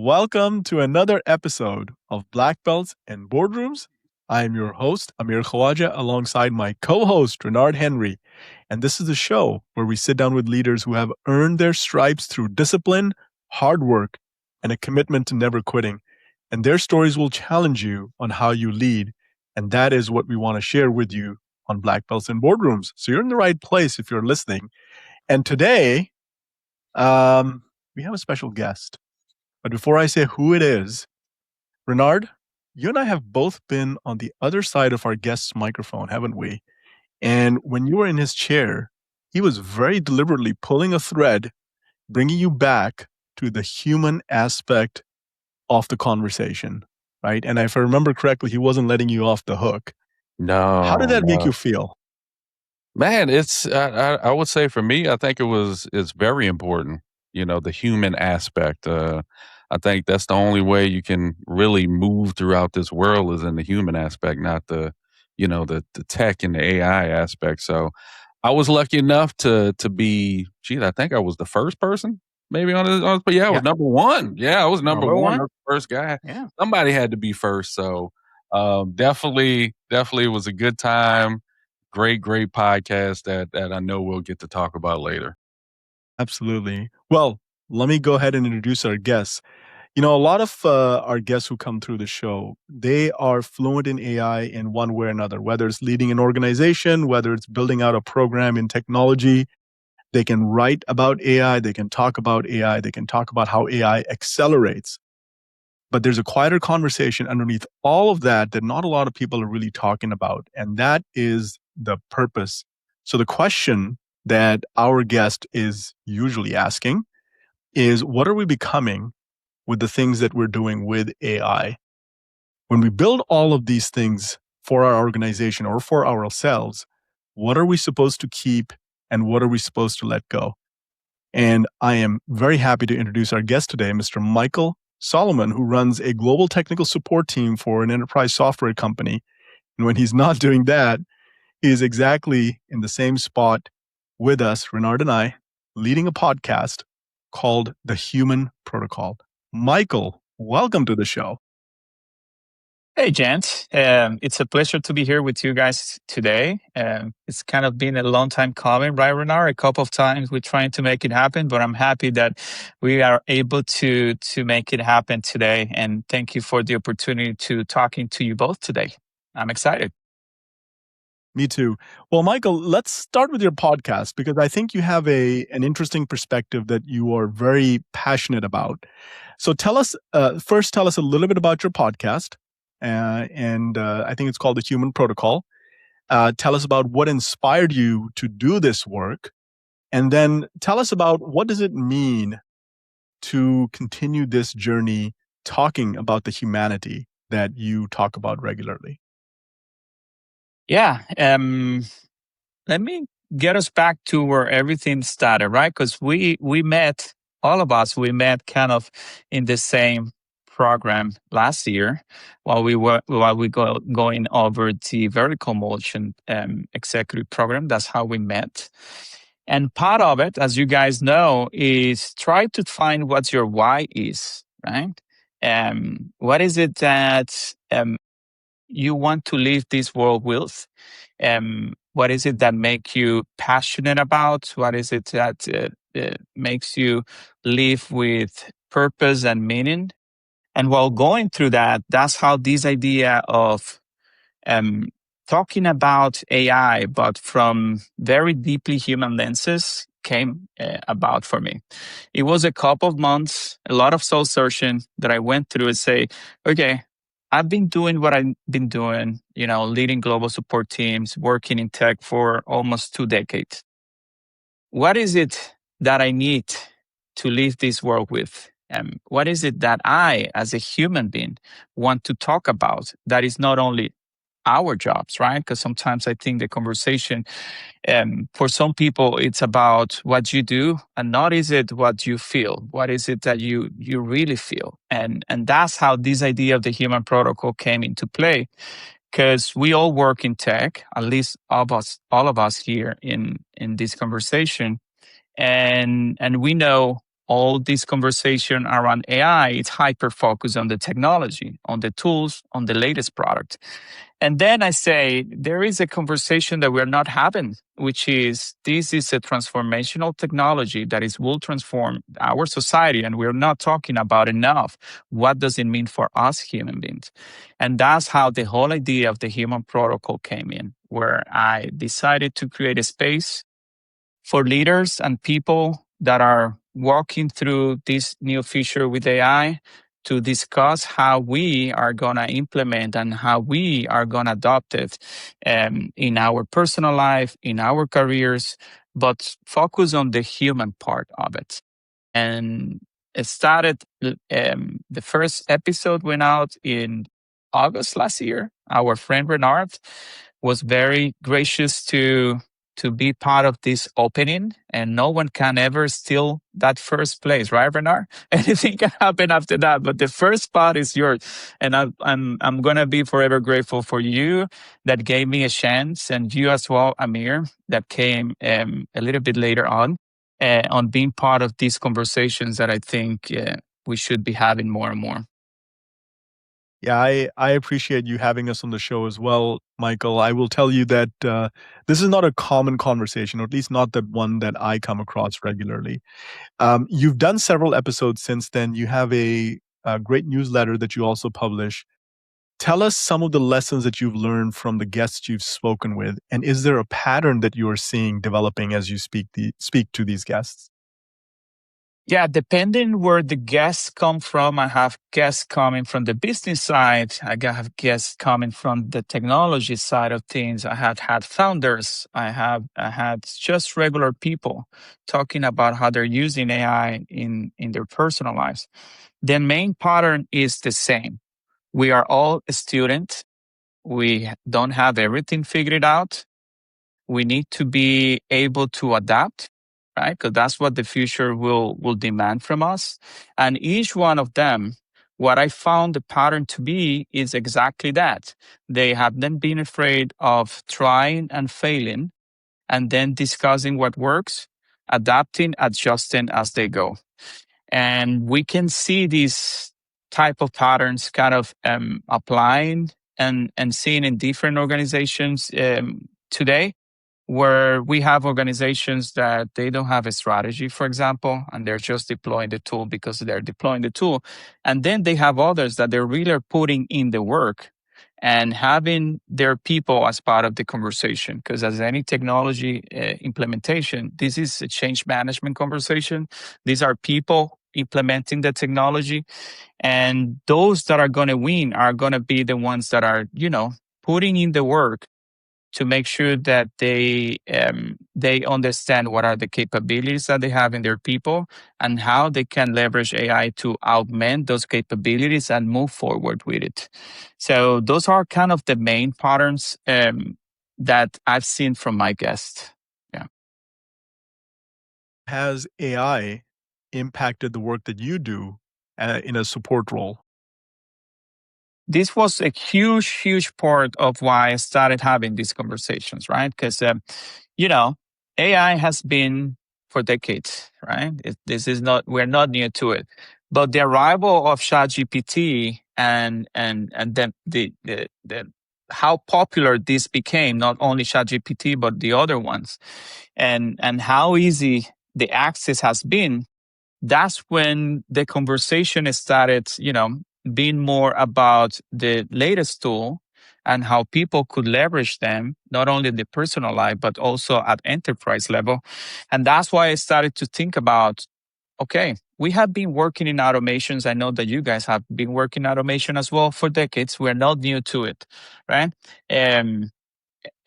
Welcome to another episode of Black Belts and Boardrooms. I am your host, Amir Khawaja, alongside my co-host, Renard Henry. And this is the show where we sit down with leaders who have earned their stripes through discipline, hard work, and a commitment to never quitting. And their stories will challenge you on how you lead. And that is what we want to share with you on Black Belts and Boardrooms. So you're in the right place if you're listening. And today, we have a special guest. But before I say who it is, Renard, you and I have both been on the other side of our guest's microphone, haven't we? And when you were in his chair, he was very deliberately pulling a thread, bringing you back to the human aspect of the conversation, right? And if I remember correctly, he wasn't letting you off the hook. How did that make you feel? Man, I would say for me, I think it's very important, the human aspect. I think that's the only way you can really move throughout this world is in the human aspect, not the tech and the AI aspect. So I was lucky enough to be, I think I was the first person maybe but yeah, I was number one. Yeah, I was number one. I was the first guy. Yeah. Somebody had to be first. So definitely it was a good time. Great podcast that I know we'll get to talk about later. Absolutely. Well, let me go ahead and introduce our guests. A lot of our guests who come through the show, they are fluent in AI in one way or another, whether it's leading an organization, whether it's building out a program in technology. They can write about AI, they can talk about AI, they can talk about how AI accelerates. But there's a quieter conversation underneath all of that that not a lot of people are really talking about. And that is the purpose. So the question that our guest is usually asking is, what are we becoming with the things that we're doing with AI? When we build all of these things for our organization or for ourselves, what are we supposed to keep and what are we supposed to let go? And I am very happy to introduce our guest today, Mr. Mykel Salomon, who runs a global technical support team for an enterprise software company. And when he's not doing that, he is exactly in the same spot with us, Renard and I, leading a podcast called The Human Protocol. Mykel, welcome to the show. Hey, gents. It's a pleasure to be here with you guys today. It's kind of been a long time coming, right, Renard? A couple of times we're trying to make it happen, but I'm happy that we are able to make it happen today. And thank you for the opportunity to talking to you both today. I'm excited. Me too. Well, Mykel, let's start with your podcast because I think you have an interesting perspective that you are very passionate about. So tell us a little bit about your podcast. I think it's called The Human Protocol. Tell us about what inspired you to do this work. And then tell us about what does it mean to continue this journey talking about the humanity that you talk about regularly. Yeah. Let me get us back to where everything started, right? Because we met, all of us, we met kind of in the same program last year while we going over the vertical motion executive program. That's how we met. And part of it, as you guys know, is try to find what your why is, right? What is it that you want to leave this world with? What is it that makes you passionate about? What is it that makes you live with purpose and meaning? And while going through that, that's how this idea of talking about AI, but from very deeply human lenses, came about for me. It was a couple of months, a lot of soul searching that I went through and say, okay, I've been doing what I've been doing, leading global support teams, working in tech for almost 2 decades. What is it that I need to leave this world with? What is it that I, as a human being, want to talk about that is not only our jobs, right? Because sometimes I think the conversation, for some people, it's about what you do, and not is it what you feel. What is it that you really feel? And that's how this idea of the human protocol came into play. Because we all work in tech, at least all of us here in this conversation, and we know all this conversation around AI, it's hyper focused on the technology, on the tools, on the latest product. And then I say there is a conversation that we're not having, which is this is a transformational technology that will transform our society, and we're not talking about enough. What does it mean for us human beings? And that's how the whole idea of the human protocol came in, where I decided to create a space for leaders and people that are walking through this new future with AI to discuss how we are going to implement and how we are going to adopt it in our personal life, in our careers, but focus on the human part of it. And it started, the first episode went out in August last year. Our friend Renard was very gracious to be part of this opening, and no one can ever steal that first place, right, Renard? Anything can happen after that, but the first spot is yours, and I'm gonna be forever grateful for you that gave me a chance, and you as well, Amir, that came a little bit later on being part of these conversations that I think we should be having more and more. Yeah, I appreciate you having us on the show as well, Mykel. I will tell you that this is not a common conversation, or at least not that one that I come across regularly. You've done several episodes since then. You have a great newsletter that you also publish. Tell us some of the lessons that you've learned from the guests you've spoken with, and is there a pattern that you are seeing developing as you speak to these guests? Yeah, depending where the guests come from, I have guests coming from the business side. I have guests coming from the technology side of things. I have had founders. I had just regular people talking about how they're using AI in their personal lives. The main pattern is the same. We are all a student. We don't have everything figured out. We need to be able to adapt, right? Because that's what the future will demand from us. And each one of them, what I found the pattern to be is exactly that. They haven't been afraid of trying and failing and then discussing what works, adapting, adjusting as they go. And we can see these type of patterns kind of applying and seeing in different organizations today, where we have organizations that they don't have a strategy, for example, and they're just deploying the tool because they're deploying the tool. And then they have others that they're really putting in the work and having their people as part of the conversation. Because as any technology implementation, this is a change management conversation. These are people implementing the technology. And those that are going to win are going to be the ones that are, putting in the work to make sure that they understand what are the capabilities that they have in their people and how they can leverage AI to augment those capabilities and move forward with it. So those are kind of the main patterns that I've seen from my guests. Yeah. Has AI impacted the work that you do in a support role? This was a huge, huge part of why I started having these conversations, right? Because, AI has been for decades, right? We're not new to it. But the arrival of ChatGPT and then the how popular this became, not only ChatGPT, but the other ones, and how easy the access has been, that's when the conversation started, being more about the latest tool and how people could leverage them, not only in the personal life, but also at enterprise level. And that's why I started to think about, okay, we have been working in automations. I know that you guys have been working automation as well for decades. We're not new to it, right?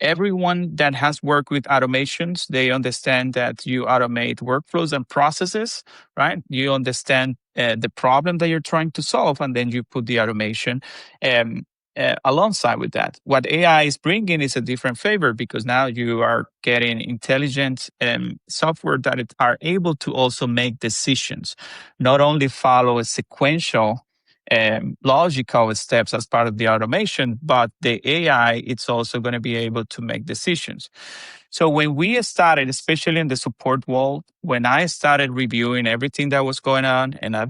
Everyone that has worked with automations, they understand that you automate workflows and processes, right? You understand the problem that you're trying to solve, and then you put the automation alongside with that. What AI is bringing is a different favor because now you are getting intelligent software that are able to also make decisions, not only follow a sequential logical steps as part of the automation, but the AI, it's also going to be able to make decisions. So when we started, especially in the support world, when I started reviewing everything that was going on, and I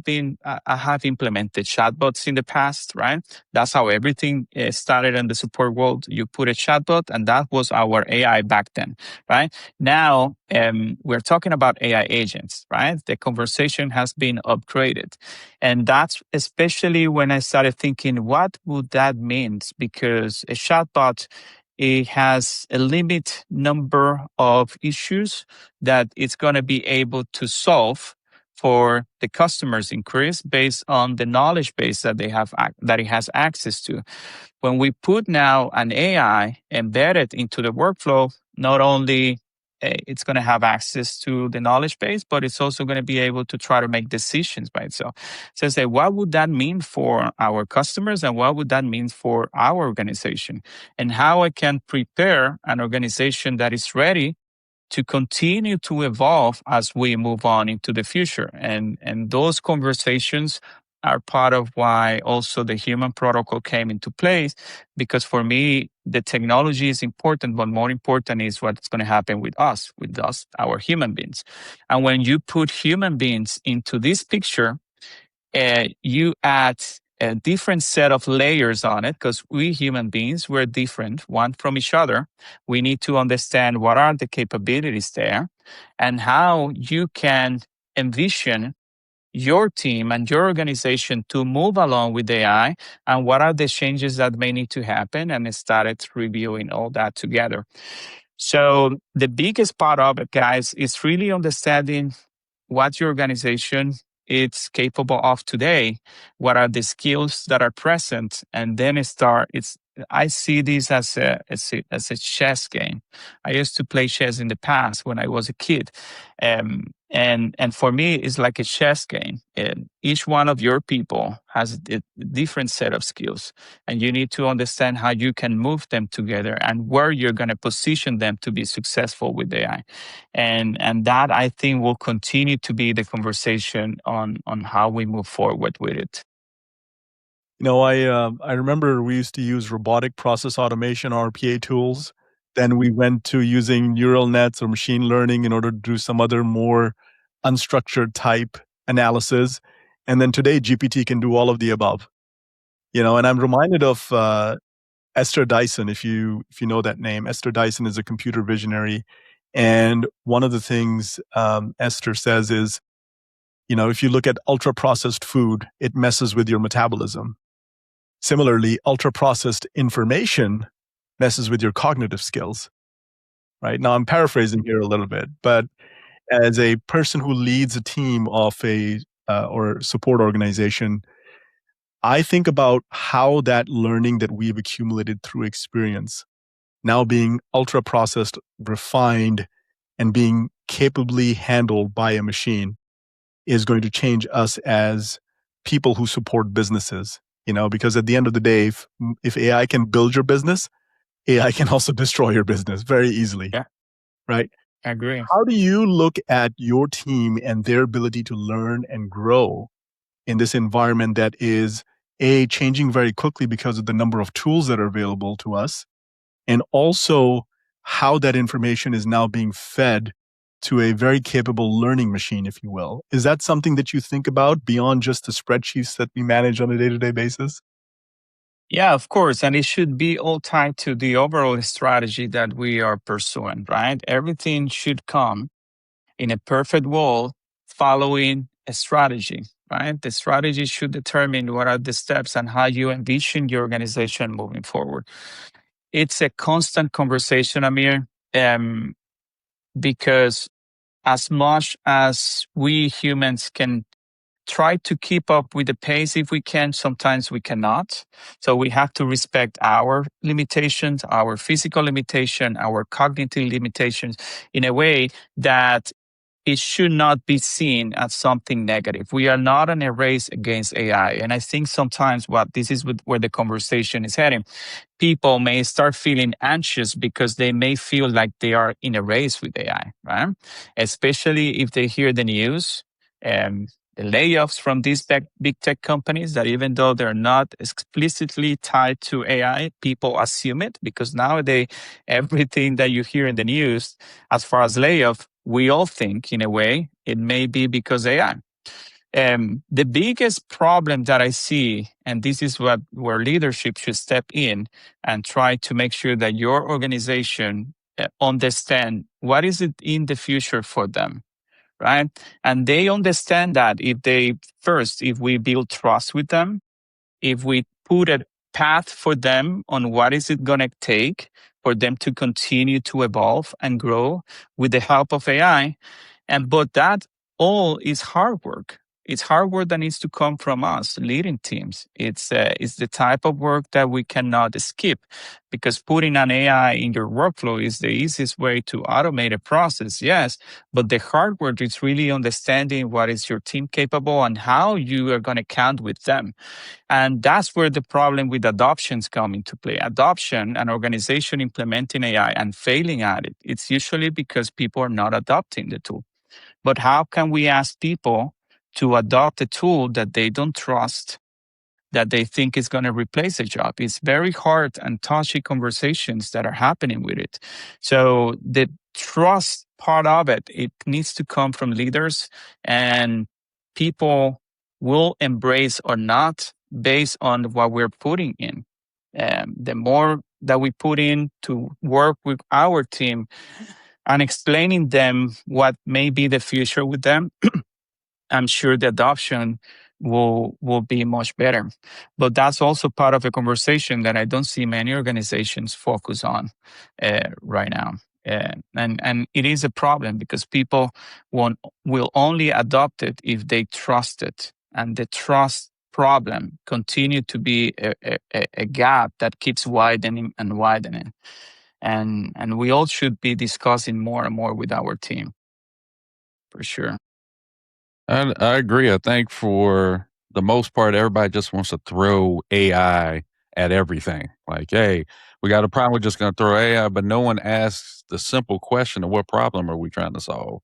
have implemented chatbots in the past, right? That's how everything started in the support world. You put a chatbot, and that was our AI back then, right? Now we're talking about AI agents, right? The conversation has been upgraded, and that's especially when I started thinking, what would that mean? Because a chatbot, it has a limit number of issues that it's going to be able to solve for the customer's inquiries based on the knowledge base that that it has access to. When we put now an AI embedded into the workflow, not only it's going to have access to the knowledge base, but it's also going to be able to try to make decisions by itself. So say, what would that mean for our customers, and what would that mean for our organization, and how I can prepare an organization that is ready to continue to evolve as we move on into the future. And those conversations are part of why also the human protocol came into place, because for me, the technology is important, but more important is what's going to happen with us, our human beings. And when you put human beings into this picture, you add a different set of layers on it, because we human beings, we're different one from each other. We need to understand what are the capabilities there and how you can envision your team and your organization to move along with AI, and what are the changes that may need to happen, and started reviewing all that together. So the biggest part of it, guys, is really understanding what your organization is capable of today, what are the skills that are present, and then I see this as a chess game. I used to play chess in the past when I was a kid, and for me, it's like a chess game. And each one of your people has a different set of skills, and you need to understand how you can move them together and where you're going to position them to be successful with AI. And that, I think, will continue to be the conversation on how we move forward with it. I remember we used to use robotic process automation, RPA tools. Then we went to using neural nets or machine learning in order to do some other more unstructured type analysis. And then today, GPT can do all of the above. And I'm reminded of Esther Dyson, if you know that name. Esther Dyson is a computer visionary. And one of the things Esther says is, if you look at ultra processed food, it messes with your metabolism. Similarly, ultra-processed information messes with your cognitive skills, right? Now, I'm paraphrasing here a little bit, but as a person who leads a team of or support organization, I think about how that learning that we've accumulated through experience, now being ultra-processed, refined, and being capably handled by a machine, is going to change us as people who support businesses. Because at the end of the day, if AI can build your business, AI can also destroy your business very easily. Yeah. Right? I agree. How do you look at your team and their ability to learn and grow in this environment that is changing very quickly because of the number of tools that are available to us, and also how that information is now being fed to a very capable learning machine, if you will? Is that something that you think about beyond just the spreadsheets that we manage on a day-to-day basis? Yeah, of course. And it should be all tied to the overall strategy that we are pursuing, right? Everything should come in a perfect world following a strategy, right? The strategy should determine what are the steps and how you envision your organization moving forward. It's a constant conversation, Amir, because as much as we humans can try to keep up with the pace if we can, sometimes we cannot. So we have to respect our limitations, our physical limitation, our cognitive limitations, in a way that it should not be seen as something negative. We are not in a race against AI. And I think sometimes where the conversation is heading. People may start feeling anxious because they may feel like they are in a race with AI, right? Especially if they hear the news. the layoffs from these big tech companies that even though they're not explicitly tied to AI, people assume it because nowadays everything that you hear in the news as far as layoff, we all think in a way it may be because AI. The biggest problem that I see, and this is where leadership should step in and try to make sure that your organization understand what is it in the future for them, right? And they understand that if we build trust with them, if we put a path for them on what is it going to take for them to continue to evolve and grow with the help of AI, but that all is hard work. It's hard work that needs to come from us leading teams. It's the type of work that we cannot skip because putting an AI in your workflow is the easiest way to automate a process. Yes, but the hard work is really understanding what is your team capable and how you are going to count with them. And that's where the problem with adoptions come into play. Adoption, an organization implementing AI and failing at it, it's usually because people are not adopting the tool. But how can we ask people to adopt a tool that they don't trust, that they think is going to replace a job? It's very hard and touchy conversations that are happening with it. So the trust part of it, it needs to come from leaders, and people will embrace or not based on what we're putting in. The more that we put in to work with our team and explaining them what may be the future with them, I'm sure the adoption will be much better. But that's also part of a conversation that I don't see many organizations focus on right now. And it is a problem because people will only adopt it if they trust it. And the trust problem continue to be a gap that keeps widening and widening. And we all should be discussing more and more with our team, for sure. I agree. I think for the most part, everybody just wants to throw AI at everything. Like, hey, we got a problem. We're just going to throw AI, but no one asks the simple question of what problem are we trying to solve?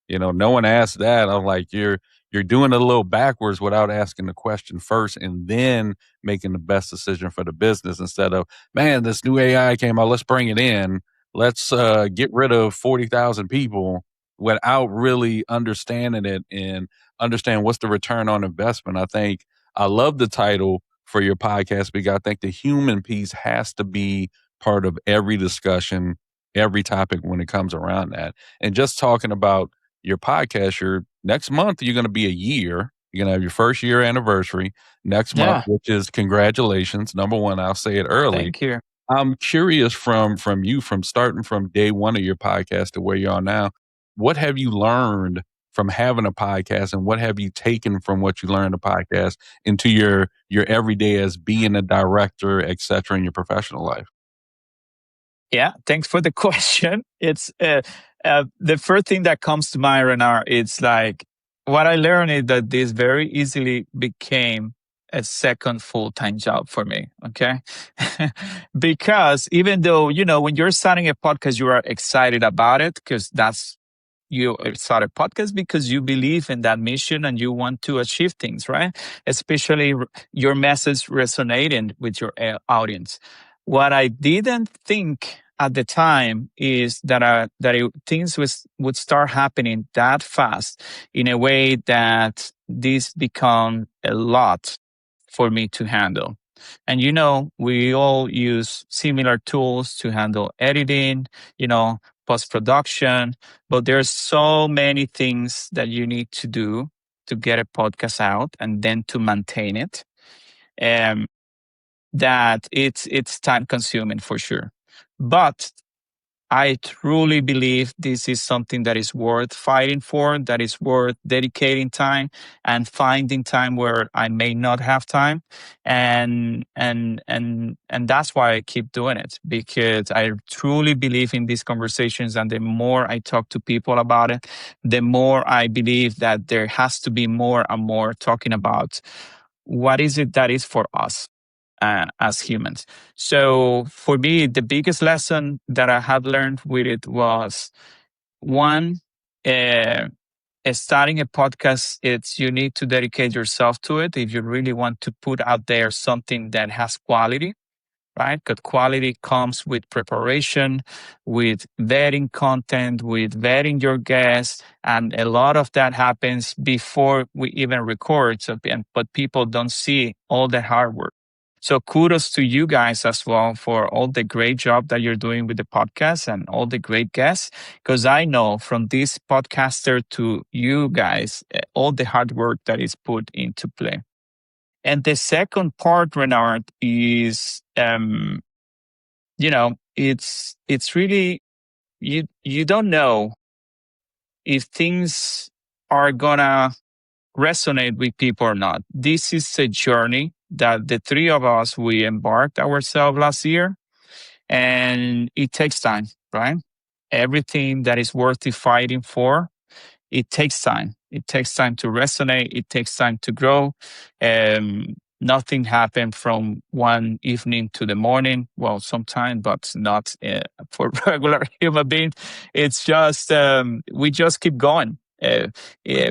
No one asked that. I'm like, you're doing it a little backwards without asking the question first and then making the best decision for the business instead of, man, this new AI came out. Let's bring it in. Let's get rid of 40,000 people without really understanding it and understand what's the return on investment. I think I love the title for your podcast because I think the human piece has to be part of every discussion, every topic when it comes around that. And just talking about your podcast, next month you're going to be a year. You're going to have your first year anniversary next month, Yeah, which is congratulations. Number one, I'll say it early. thank you. I'm curious from you, from starting from day one of your podcast to where you are now, what have you learned from having a podcast, and what have you taken from what you learned in a podcast into your everyday as being a director, et cetera, in your professional life? Yeah, thanks for the question. It's the first thing that comes to mind, Renard. It's like what I learned is that this very easily became a second full-time job for me. Okay, because even though when you're starting a podcast, you are excited about it because you start a podcast because you believe in that mission and you want to achieve things, right? Especially your message resonating with your audience. What I didn't think at the time is that things would start happening that fast in a way that this become a lot for me to handle. And we all use similar tools to handle editing, post production, but there's so many things that you need to do to get a podcast out and then to maintain it. Um, that it's time consuming for sure. But I truly believe this is something that is worth fighting for, that is worth dedicating time and finding time where I may not have time. And that's why I keep doing it, because I truly believe in these conversations. And the more I talk to people about it, the more I believe that there has to be more and more talking about what is it that is for us as humans. So for me, the biggest lesson that I have learned with it was one, uh, starting a podcast, you need to dedicate yourself to it if you really want to put out there something that has quality, right? Because quality comes with preparation, with vetting content, with vetting your guests. And a lot of that happens before we even record. But people don't see all the hard work. So kudos to you guys as well for all the great job that you're doing with the podcast and all the great guests. Because I know from this podcaster to you guys, all the hard work that is put into play. And the second part, Renard, is it's really you don't know if things are gonna resonate with people or not. This is a journey that the three of us we embarked ourselves last year, and it takes time, right? Everything that is worth fighting for, it takes time. It takes time to resonate. It takes time to grow. Nothing happened from one evening to the morning. Well, sometimes, but not for regular human beings. It's just we just keep going.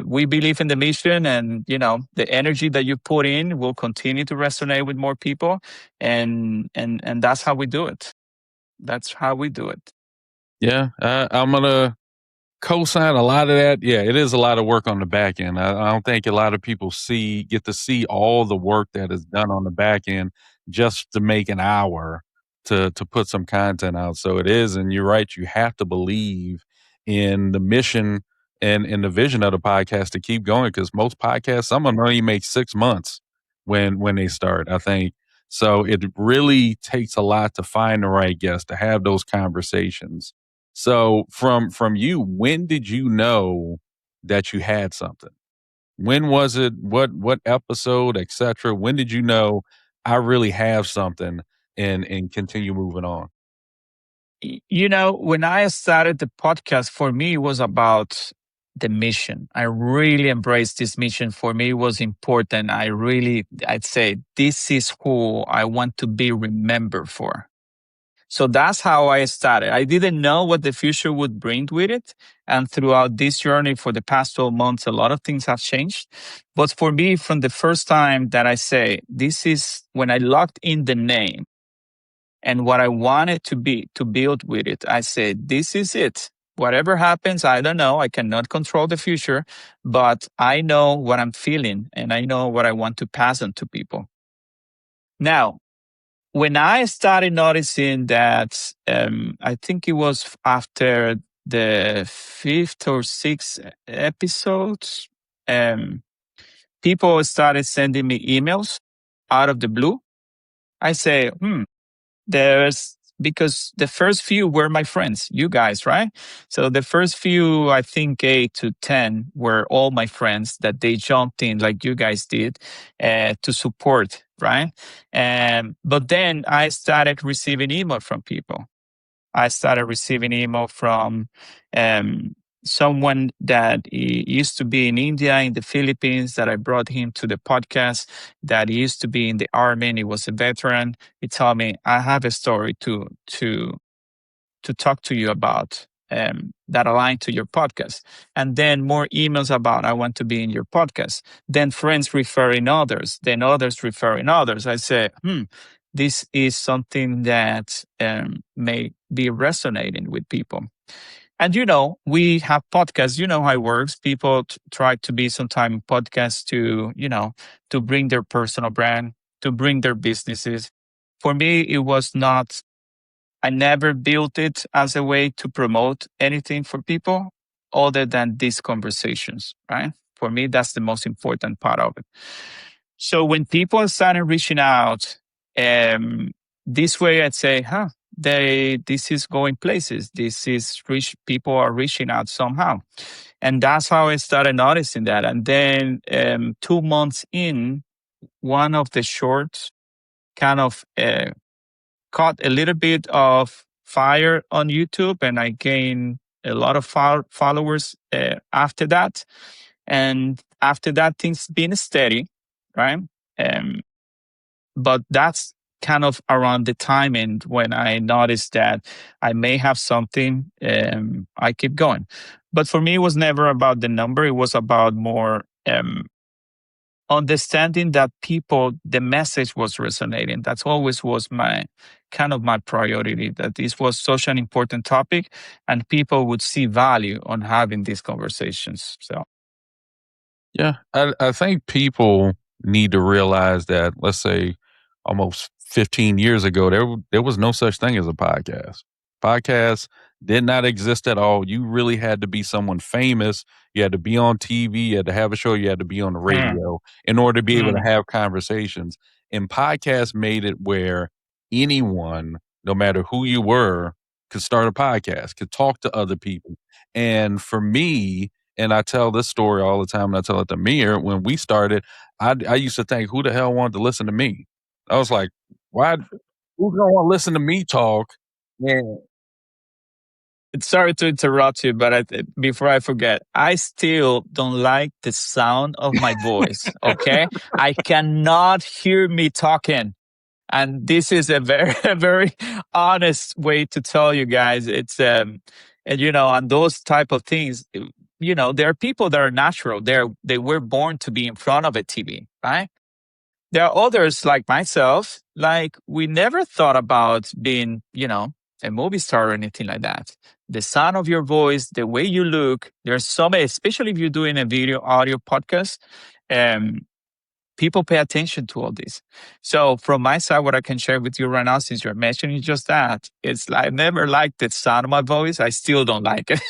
We believe in the mission, and the energy that you put in will continue to resonate with more people, and that's how we do it. That's how we do it. Yeah, I'm gonna co-sign a lot of that. Yeah, it is a lot of work on the back end. I don't think a lot of people get to see all the work that is done on the back end just to make an hour to put some content out. So it is, and you're right. You have to believe in the mission and in the vision of the podcast to keep going, because most podcasts, some of them only make 6 months when they start, I think. So it really takes a lot to find the right guest, to have those conversations. So from you, when did you know that you had something? When was it? What episode, etc.? When did you know I really have something, and continue moving on? When I started the podcast, for me, it was about the mission. I really embraced this mission. For me, it was important. I'd say, this is who I want to be remembered for. So that's how I started. I didn't know what the future would bring with it. And throughout this journey for the past 12 months, a lot of things have changed. But for me, from the first time that I say, this is when I locked in the name, and what I wanted to be, to build with it, I said, this is it. Whatever happens, I don't know. I cannot control the future, but I know what I'm feeling, and I know what I want to pass on to people. Now, when I started noticing that, I think it was after the fifth or sixth episodes, people started sending me emails out of the blue. I say, because the first few were my friends, you guys, right? So the first few, I think 8 to 10 were all my friends that they jumped in like you guys did to support, right? But then I started receiving email from people. I started receiving email from someone that used to be in India, in the Philippines, that I brought him to the podcast, that he used to be in the army and he was a veteran. He told me, I have a story to talk to you about that align to your podcast. And then more emails about, I want to be in your podcast. Then friends referring others, then others referring others. I say, this is something that may be resonating with people. And we have podcasts. You know how it works. People try to be sometime podcasts to bring their personal brand, to bring their businesses. For me, it was not. I never built it as a way to promote anything for people other than these conversations, right? For me, that's the most important part of it. So when people started reaching out, this way I'd say, this is going places. People are reaching out somehow. And that's how I started noticing that. And then 2 months in, one of the shorts kind of caught a little bit of fire on YouTube, and I gained a lot of followers after that. And after that, things been steady, right? But that's kind of around the timing when I noticed that I may have something, I keep going. But for me, it was never about the number. It was about more understanding that the message was resonating. That's always was my kind of my priority, that this was such an important topic and people would see value on having these conversations. So, Yeah, I think people need to realize that, let's say, almost 15 years ago, there was no such thing as a podcast. Podcasts did not exist at all. You really had to be someone famous. You had to be on TV. You had to have a show. You had to be on the mm, radio in order to be able to mm, have conversations. And podcasts made it where anyone, no matter who you were, could start a podcast, could talk to other people. And for me, and I tell this story all the time, and I tell it to Amir. When we started, I used to think, who the hell wanted to listen to me? I was like, why? Who's gonna want to listen to me talk? And sorry to interrupt you, but before I forget, I still don't like the sound of my voice. Okay. I cannot hear me talking. And this is a very, very honest way to tell you guys. It's, and on those type of things, there are people that are natural. They were born to be in front of a TV, right? There are others like myself, like we never thought about being, a movie star or anything like that. The sound of your voice, the way you look, there's so many, especially if you're doing a video audio podcast, um, people pay attention to all this. So from my side, what I can share with you right now, since you're mentioning just that, it's like I never liked the sound of my voice. I still don't like it.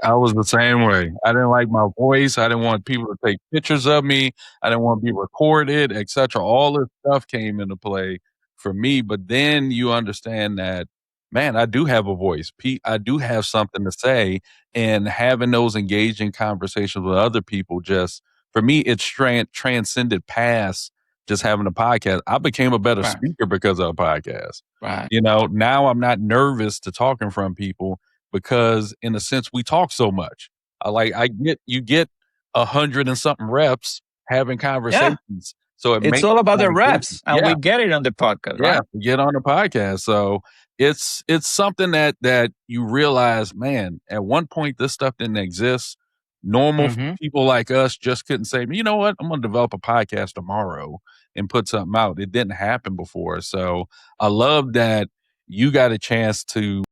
I was the same way. I didn't like my voice. I didn't want people to take pictures of me. I didn't want to be recorded, etc. All this stuff came into play for me. But then you understand that, man, I do have a voice. I do have something to say, and having those engaging conversations with other people just for me, it's transcended past just having a podcast. I became a better Right, speaker because of a podcast. right. Now I'm not nervous to talk in front of people because in a sense we talk so much. You get 100 and something reps having Yeah, conversations. So it it's makes all the about the conversation. reps, and Yeah, we get it on the podcast, yeah, right? to get on the podcast. So it's something that you realize, man, at one point this stuff didn't exist. Normal Hmm. people like us just couldn't say, you know what, I'm gonna develop a podcast tomorrow and put something out. It didn't happen before. So I love that you got a chance to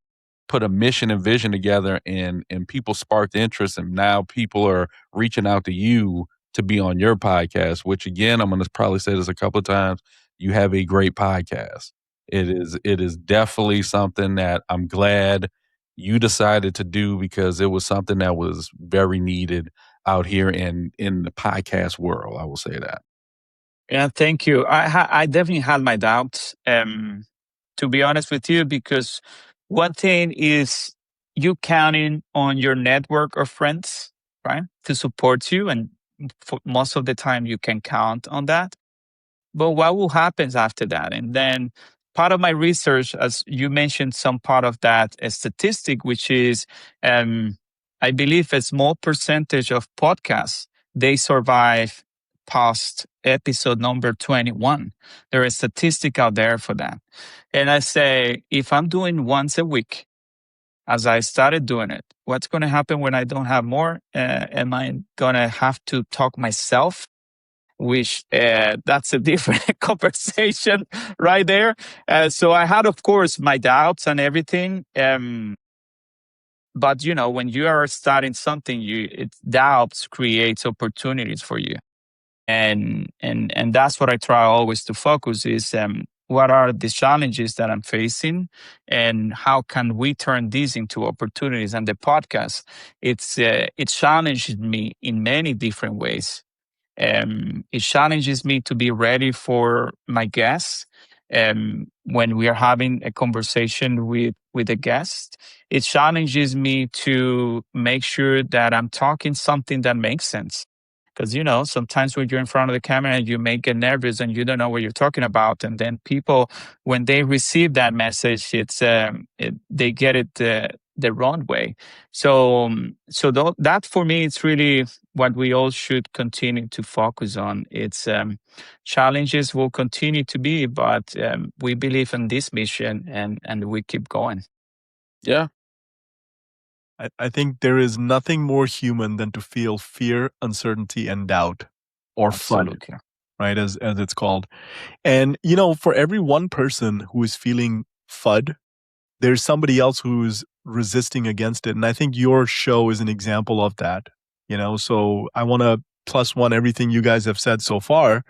put a mission and vision together, and people sparked interest, and now people are reaching out to you to be on your podcast, which again, I'm going to probably say this a couple of times. You have a great podcast. It is definitely something that I'm glad you decided to do because it was something that was very needed out here in the podcast world. I will say that. Yeah, thank you. I definitely had my doubts, to be honest with you, because one thing is you counting on your network of friends, right, to support you, and for most of the time you can count on that. But what will happen after that? And then part of my research, as you mentioned, some part of that a statistic, which is, um, I believe a small percentage of podcasts, they survive past episode number 21. There is statistic out there for that. And I say, if I'm doing once a week, as I started doing it, what's going to happen when I don't have more? Am I going to have to talk myself, which that's a different conversation right there. So I had, of course, my doubts and everything. But when you are starting something, doubts creates opportunities for you, and that's what I try always to focus is, what are the challenges that I'm facing, and how can we turn these into opportunities? And the podcast, it challenges me in many different ways. It challenges me to be ready for my guests. When we are having a conversation with a guest, it challenges me to make sure that I'm talking something that makes sense. Because sometimes when you're in front of the camera, you may get nervous and you don't know what you're talking about. And then people, when they receive that message, they get it. the wrong way. So, that for me, it's really what we all should continue to focus on. It's challenges will continue to be, but we believe in this mission, and we keep going. Yeah. I think there is nothing more human than to feel fear, uncertainty, and doubt, or FUD, Absolutely. right? As it's called. And for every one person who is feeling FUD, there's somebody else who's resisting against it. And I think your show is an example of that. So I want to plus one everything you guys have said so far.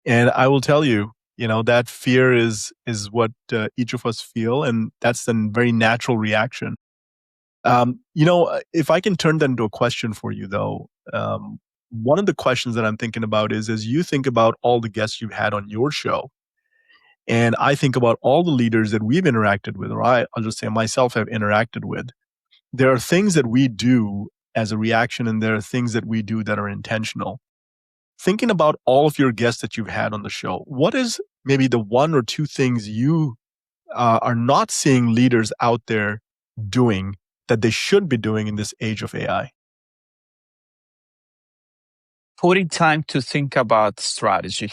And I will tell you, that fear is what each of us feel, and that's a very natural reaction. If I can turn that into a question for you, though, one of the questions that I'm thinking about is, as you think about all the guests you've had on your show, and I think about all the leaders that we've interacted with, or I'll just say myself have interacted with, there are things that we do as a reaction, and there are things that we do that are intentional. Thinking about all of your guests that you've had on the show, what is maybe the one or two things you are not seeing leaders out there doing that they should be doing in this age of AI? Putting time to think about strategy.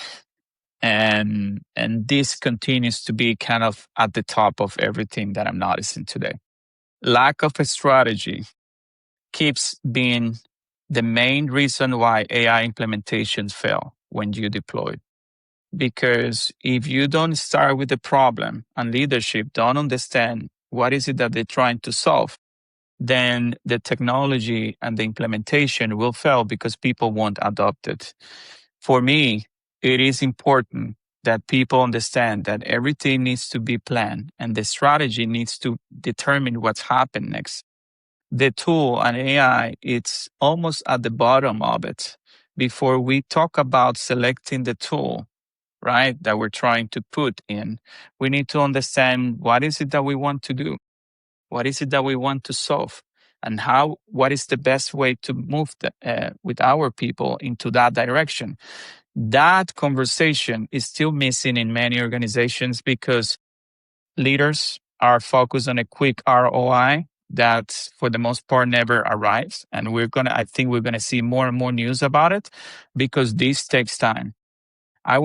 And this continues to be kind of at the top of everything that I'm noticing today. Lack of a strategy keeps being the main reason why AI implementations fail when you deploy. Because if you don't start with the problem and leadership don't understand what is it that they're trying to solve, then the technology and the implementation will fail because people won't adopt it. For me, it is important that people understand that everything needs to be planned and the strategy needs to determine what's happened next. The tool and AI, it's almost at the bottom of it. Before we talk about selecting the tool, right, that we're trying to put in, we need to understand what is it that we want to do? What is it that we want to solve? And what is the best way to move with our people into that direction? That conversation is still missing in many organizations because leaders are focused on a quick ROI that for the most part never arrives. And I think we're gonna see more and more news about it because this takes time. I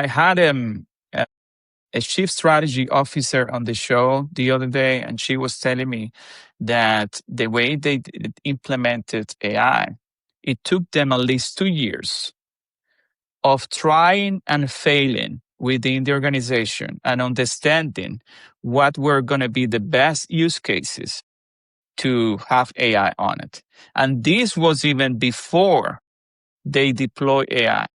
had a chief strategy officer on the show the other day, and she was telling me that the way they implemented AI, it took them at least 2 years of trying and failing within the organization and understanding what were going to be the best use cases to have AI on it. And this was even before they deploy AI.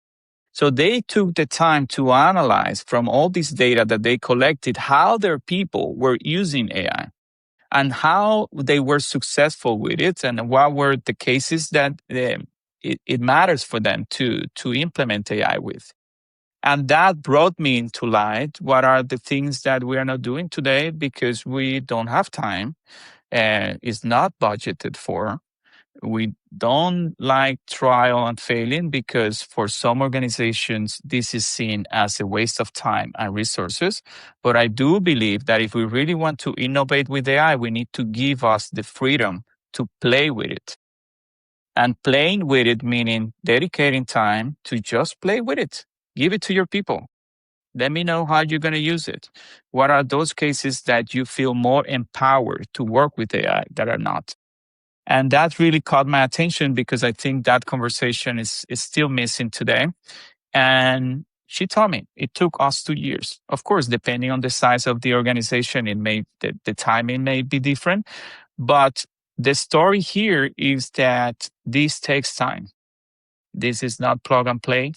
So they took the time to analyze from all this data that they collected how their people were using AI and how they were successful with it and what were the cases that it matters for them to implement AI with. And that brought me into light what are the things that we are not doing today because we don't have time and it's not budgeted for. We don't like trial and failing because for some organizations, this is seen as a waste of time and resources. But I do believe that if we really want to innovate with AI, we need to give us the freedom to play with it. And playing with it, meaning dedicating time to just play with it. Give it to your people. Let me know how you're going to use it. What are those cases that you feel more empowered to work with AI that are not? And that really caught my attention because I think that conversation is still missing today. And she told me it took us 2 years. Of course, depending on the size of the organization, the timing may be different. But the story here is that this takes time. This is not plug and play.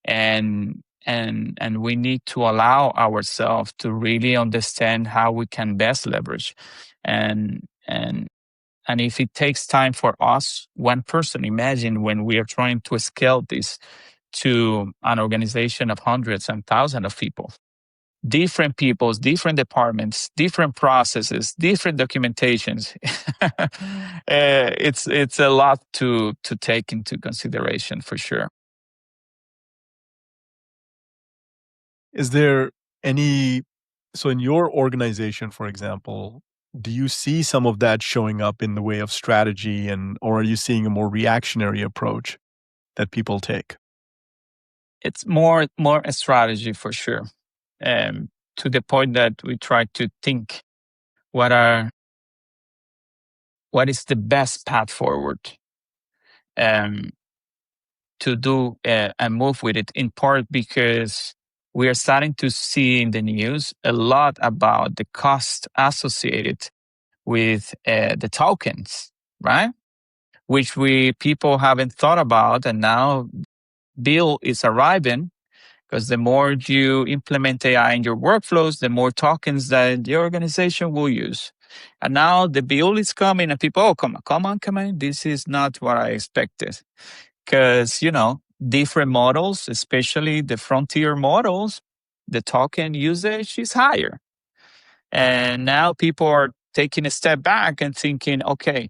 And we need to allow ourselves to really understand how we can best leverage. And if it takes time for us, one person, imagine when we are trying to scale this to an organization of hundreds and thousands of people, different peoples, different departments, different processes, different documentations. It's a lot to take into consideration for sure. Is there so in your organization, for example, do you see some of that showing up in the way of strategy, or are you seeing a more reactionary approach that people take? It's more a strategy for sure. To the point that we try to think what is the best path forward, um, to do and move with it, in part because we are starting to see in the news a lot about the cost associated with the tokens, right? Which people haven't thought about, and now bill is arriving, because the more you implement AI in your workflows, the more tokens that your organization will use. And now the bill is coming, and people, oh, come on, this is not what I expected. Because, different models, especially the frontier models, the token usage is higher. And now people are taking a step back and thinking, okay,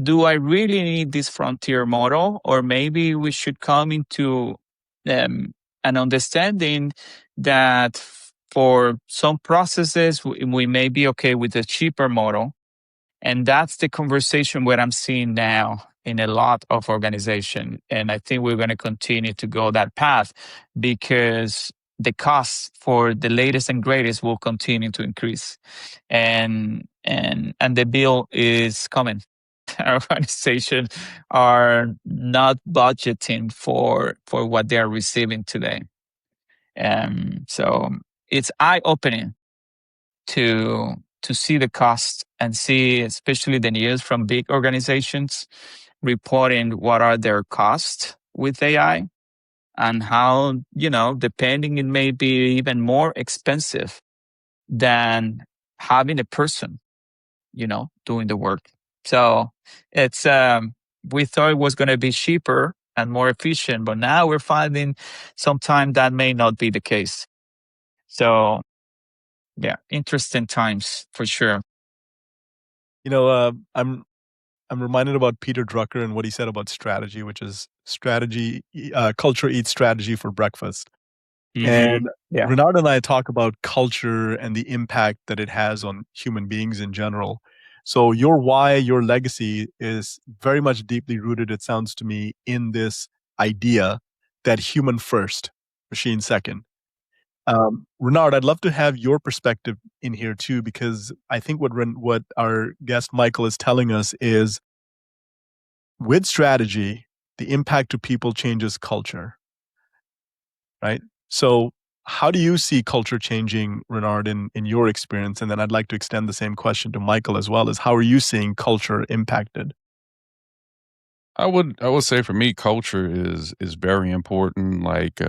do I really need this frontier model? Or maybe we should come into an understanding that for some processes, we may be okay with a cheaper model. And that's the conversation where I'm seeing now in a lot of organizations. And I think we're going to continue to go that path, because the costs for the latest and greatest will continue to increase. And the bill is coming. Our organization are not budgeting for what they are receiving today. So it's eye-opening to see the cost and see, especially the news from big organizations reporting what are their costs with AI, and how, depending, it may be even more expensive than having a person, doing the work. So it's, we thought it was going to be cheaper and more efficient, but now we're finding sometimes that may not be the case. So yeah, interesting times for sure. I'm reminded about Peter Drucker and what he said about strategy, which is culture eats strategy for breakfast. And Yeah. Renard and I talk about culture and the impact that it has on human beings in general. So your why, your legacy is very much deeply rooted, it sounds to me, in this idea that human first, machine second. Renard, I'd love to have your perspective in here too, because I think what our guest Mykel is telling us is, with strategy, the impact to people changes culture, right? So how do you see culture changing, Renard, in your experience? And then I'd like to extend the same question to Mykel as well, as how are you seeing culture impacted? I would say for me, culture is very important. Like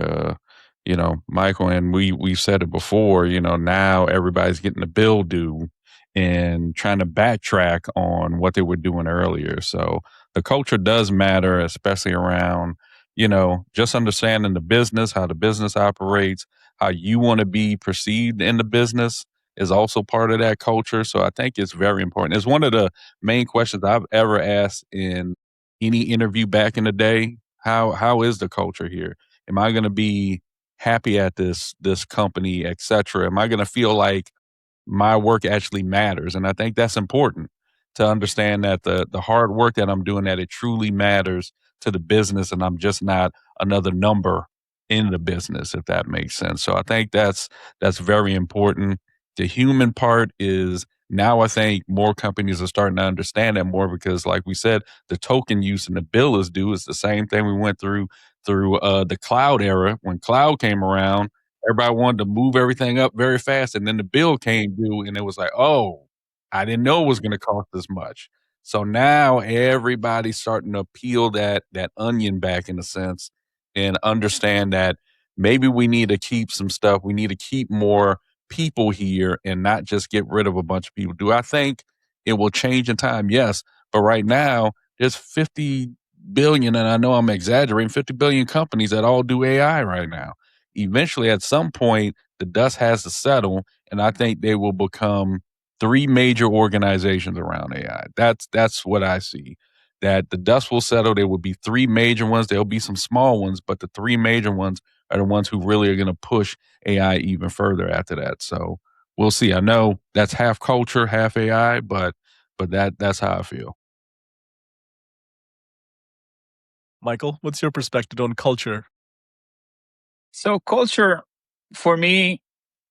Michael, and we've said it before. Now everybody's getting a bill due and trying to backtrack on what they were doing earlier. So the culture does matter, especially around just understanding the business, how the business operates, how you want to be perceived in the business is also part of that culture. So I think it's very important. It's one of the main questions I've ever asked in any interview back in the day. How is the culture here? Am I going to be happy at this company, etc.? Am I going to feel like my work actually matters? And I think that's important to understand that the hard work that I'm doing, that it truly matters to the business, and I'm just not another number in the business, if that makes sense. So I think that's very important. The human part is, now I think more companies are starting to understand that more, because like we said, the token use and the bill is due is the same thing we went through the cloud era. When cloud came around, everybody wanted to move everything up very fast, and then the bill came due, and it was like, oh, I didn't know it was going to cost this much. So now everybody's starting to peel that onion back, in a sense, and understand that maybe we need to keep some stuff. We need to keep more people here and not just get rid of a bunch of people. Do I think it will change in time? Yes. But right now, there's 50 billion, and I know I'm exaggerating, 50 billion companies that all do AI right now. Eventually, at some point, the dust has to settle, and I think they will become three major organizations around AI. That's what I see. That the dust will settle. There will be three major ones. There'll be some small ones, but the three major ones are the ones who really are going to push AI even further after that. So we'll see. I know that's half culture, half AI, but that's how I feel. Mykel, what's your perspective on culture? So culture, for me,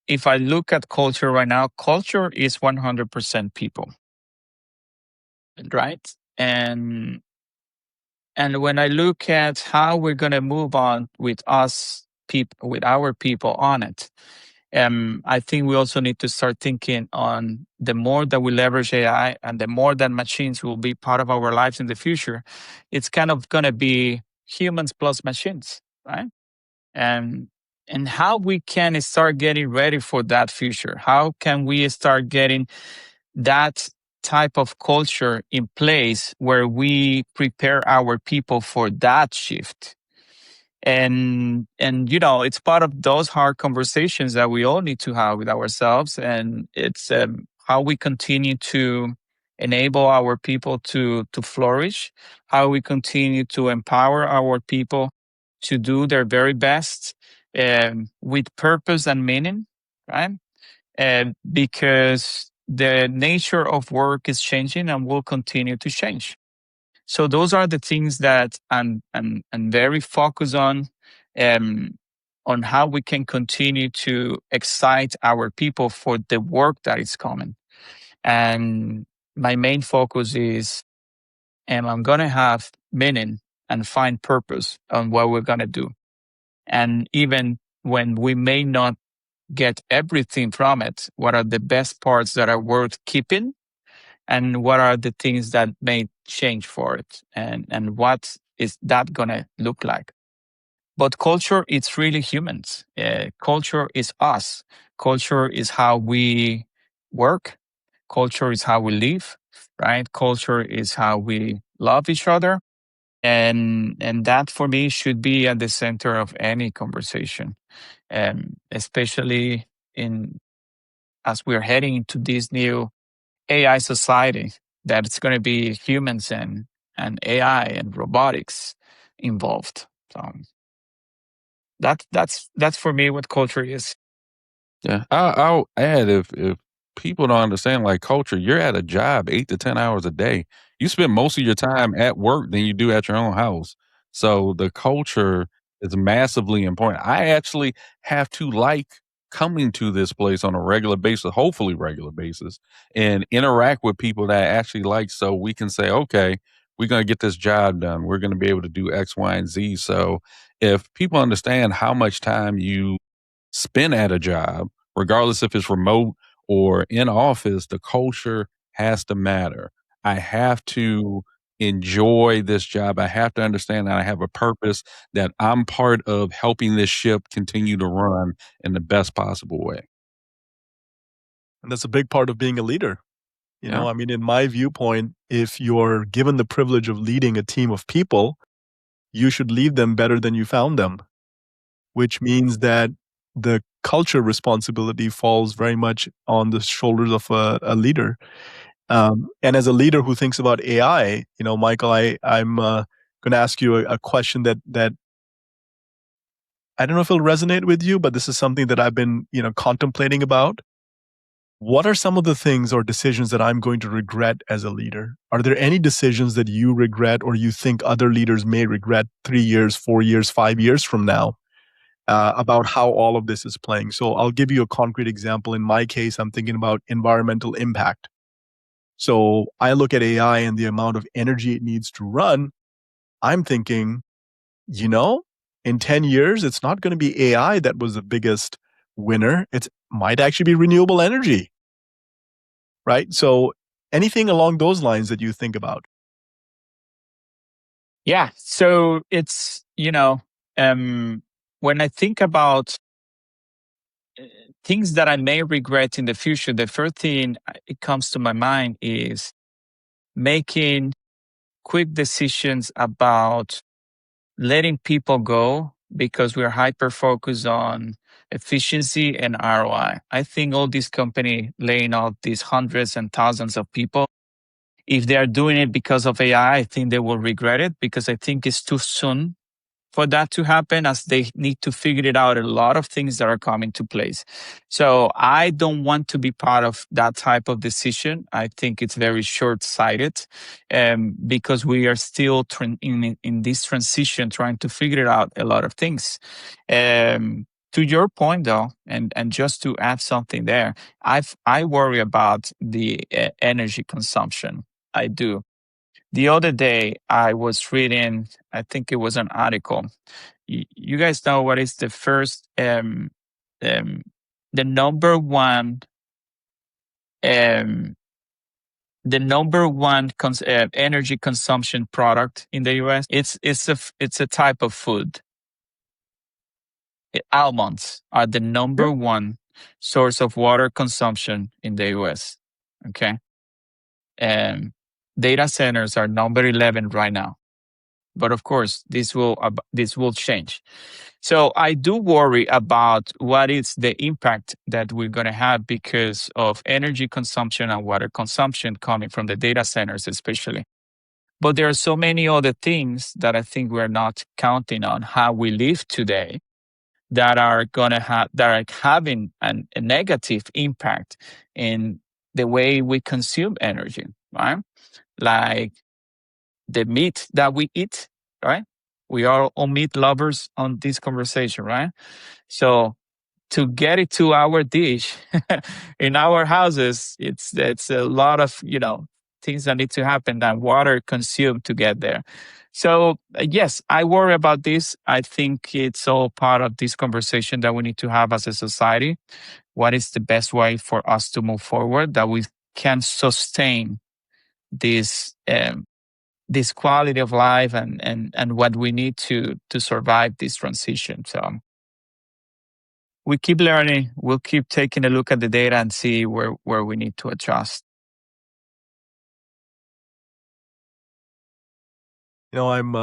if I look at culture right now, culture is 100% people, right? And when I look at how we're going to move on with us people, with our people on it, I think we also need to start thinking on the more that we leverage AI and the more that machines will be part of our lives in the future, it's kind of going to be humans plus machines, right? And and how we can start getting ready for that future. How can we start getting that type of culture in place where we prepare our people for that shift? And it's part of those hard conversations that we all need to have with ourselves, and it's how we continue to enable our people to flourish, how we continue to empower our people to do their very best, with purpose and meaning, right? Because the nature of work is changing and will continue to change. So those are the things that I'm very focused on how we can continue to excite our people for the work that is coming. And my main focus is, I'm going to have meaning and find purpose on what we're going to do. And even when we may not get everything from it, what are the best parts that are worth keeping? And what are the things that may change for it? And what is that going to look like? But culture, it's really humans. Culture is us. Culture is how we work. Culture is how we live, right? Culture is how we love each other. And that for me should be at the center of any conversation. Especially as we're heading into this new AI society, that it's going to be humans and AI and robotics involved. So that's for me what culture is. Yeah, I'll add if people don't understand like culture, you're at a job 8 to 10 hours a day. You spend most of your time at work than you do at your own house. So the culture is massively important. I actually have to like coming to this place on a regular basis, hopefully regular basis, and interact with people that I actually like so we can say, okay, we're going to get this job done. We're going to be able to do X, Y, and Z. So if people understand how much time you spend at a job, regardless if it's remote or in office, the culture has to matter. I have to enjoy this job. I have to understand that I have a purpose, that I'm part of helping this ship continue to run in the best possible way. And that's a big part of being a leader. Yeah. I mean, in my viewpoint, if you're given the privilege of leading a team of people, you should leave them better than you found them, which means that the culture responsibility falls very much on the shoulders of a leader. And as a leader who thinks about AI, Mykel, I'm going to ask you a question that I don't know if it'll resonate with you, but this is something that I've been, contemplating about. What are some of the things or decisions that I'm going to regret as a leader? Are there any decisions that you regret or you think other leaders may regret 3 years, 4 years, 5 years from now about how all of this is playing? So I'll give you a concrete example. In my case, I'm thinking about environmental impact. So I look at AI and the amount of energy it needs to run. I'm thinking, in 10 years, it's not going to be AI that was the biggest winner. It might actually be renewable energy, right? So anything along those lines that you think about? Yeah. So it's, when I think about things that I may regret in the future, the first thing it comes to my mind is making quick decisions about letting people go because we're hyper focused on efficiency and ROI. I think all these companies laying off these hundreds and thousands of people, if they are doing it because of AI, I think they will regret it because I think it's too soon for that to happen, as they need to figure it out, a lot of things that are coming to place. So I don't want to be part of that type of decision. I think it's very short-sighted, because we are still in this transition, trying to figure out a lot of things. To your point, though, and just to add something there, I worry about the energy consumption. I do. The other day, I was reading, I think it was an article. You guys know what is the first, the number one, um, energy consumption product in the US? It's a type of food. Almonds are the number one source of water consumption in the US. Okay. And data centers are number 11 right now. But of course, this will change. So I do worry about what is the impact that we're going to have because of energy consumption and water consumption coming from the data centers, especially. But there are so many other things that I think we're not counting on how we live today that are having a negative impact in the way we consume energy, right? Like the meat that we eat, right? We are all meat lovers on this conversation, right? So to get it to our dish in our houses, it's a lot of things that need to happen, that water consumed to get there. So yes, I worry about this. I think it's all part of this conversation that we need to have as a society. What is the best way for us to move forward that we can sustain this this quality of life and what we need to survive this transition. So we keep learning. We'll keep taking a look at the data and see where we need to adjust. I'm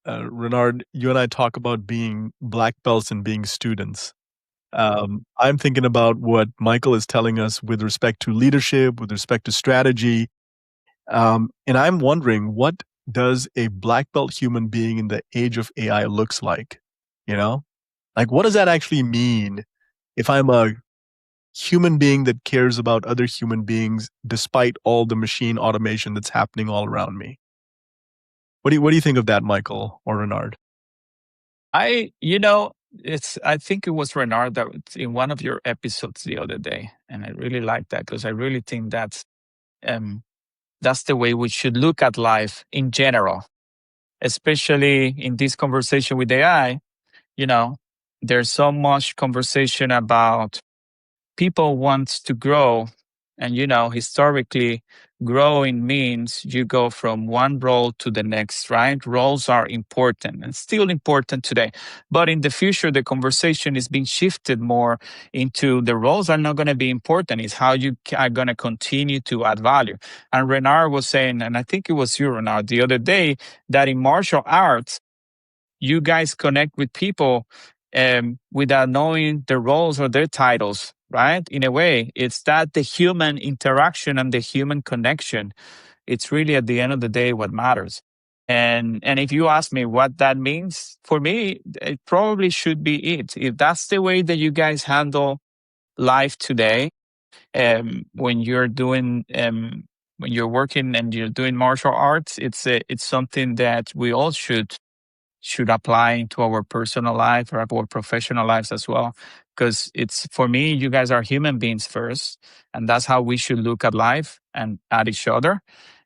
Renard. You and I talk about being black belts and being students. I'm thinking about what Mykel is telling us with respect to leadership, with respect to strategy. And I'm wondering, what does a black belt human being in the age of AI looks like? Like, what does that actually mean if I'm a human being that cares about other human beings despite all the machine automation that's happening all around me? What do you think of that, Mykel or Renard? I think it was Renard that in one of your episodes the other day, and I really like that because I really think that's the way we should look at life in general, especially in this conversation with AI. There's so much conversation about people want to grow. And, historically, growing means you go from one role to the next, right? Roles are important and still important today. But in the future, the conversation is being shifted more into the roles are not going to be important. It's how you are going to continue to add value. And Renard was saying, and I think it was you, Renard, the other day, that in martial arts, you guys connect with people without knowing their roles or their titles, right? In a way, it's that the human interaction and the human connection. It's really at the end of the day what matters. And if you ask me what that means, for me, it probably should be it. If that's the way that you guys handle life today, when you're doing when you're working and you're doing martial arts, it's something that we all should apply to our personal life or our professional lives as well. Because it's, for me, you guys are human beings first, and that's how we should look at life and at each other.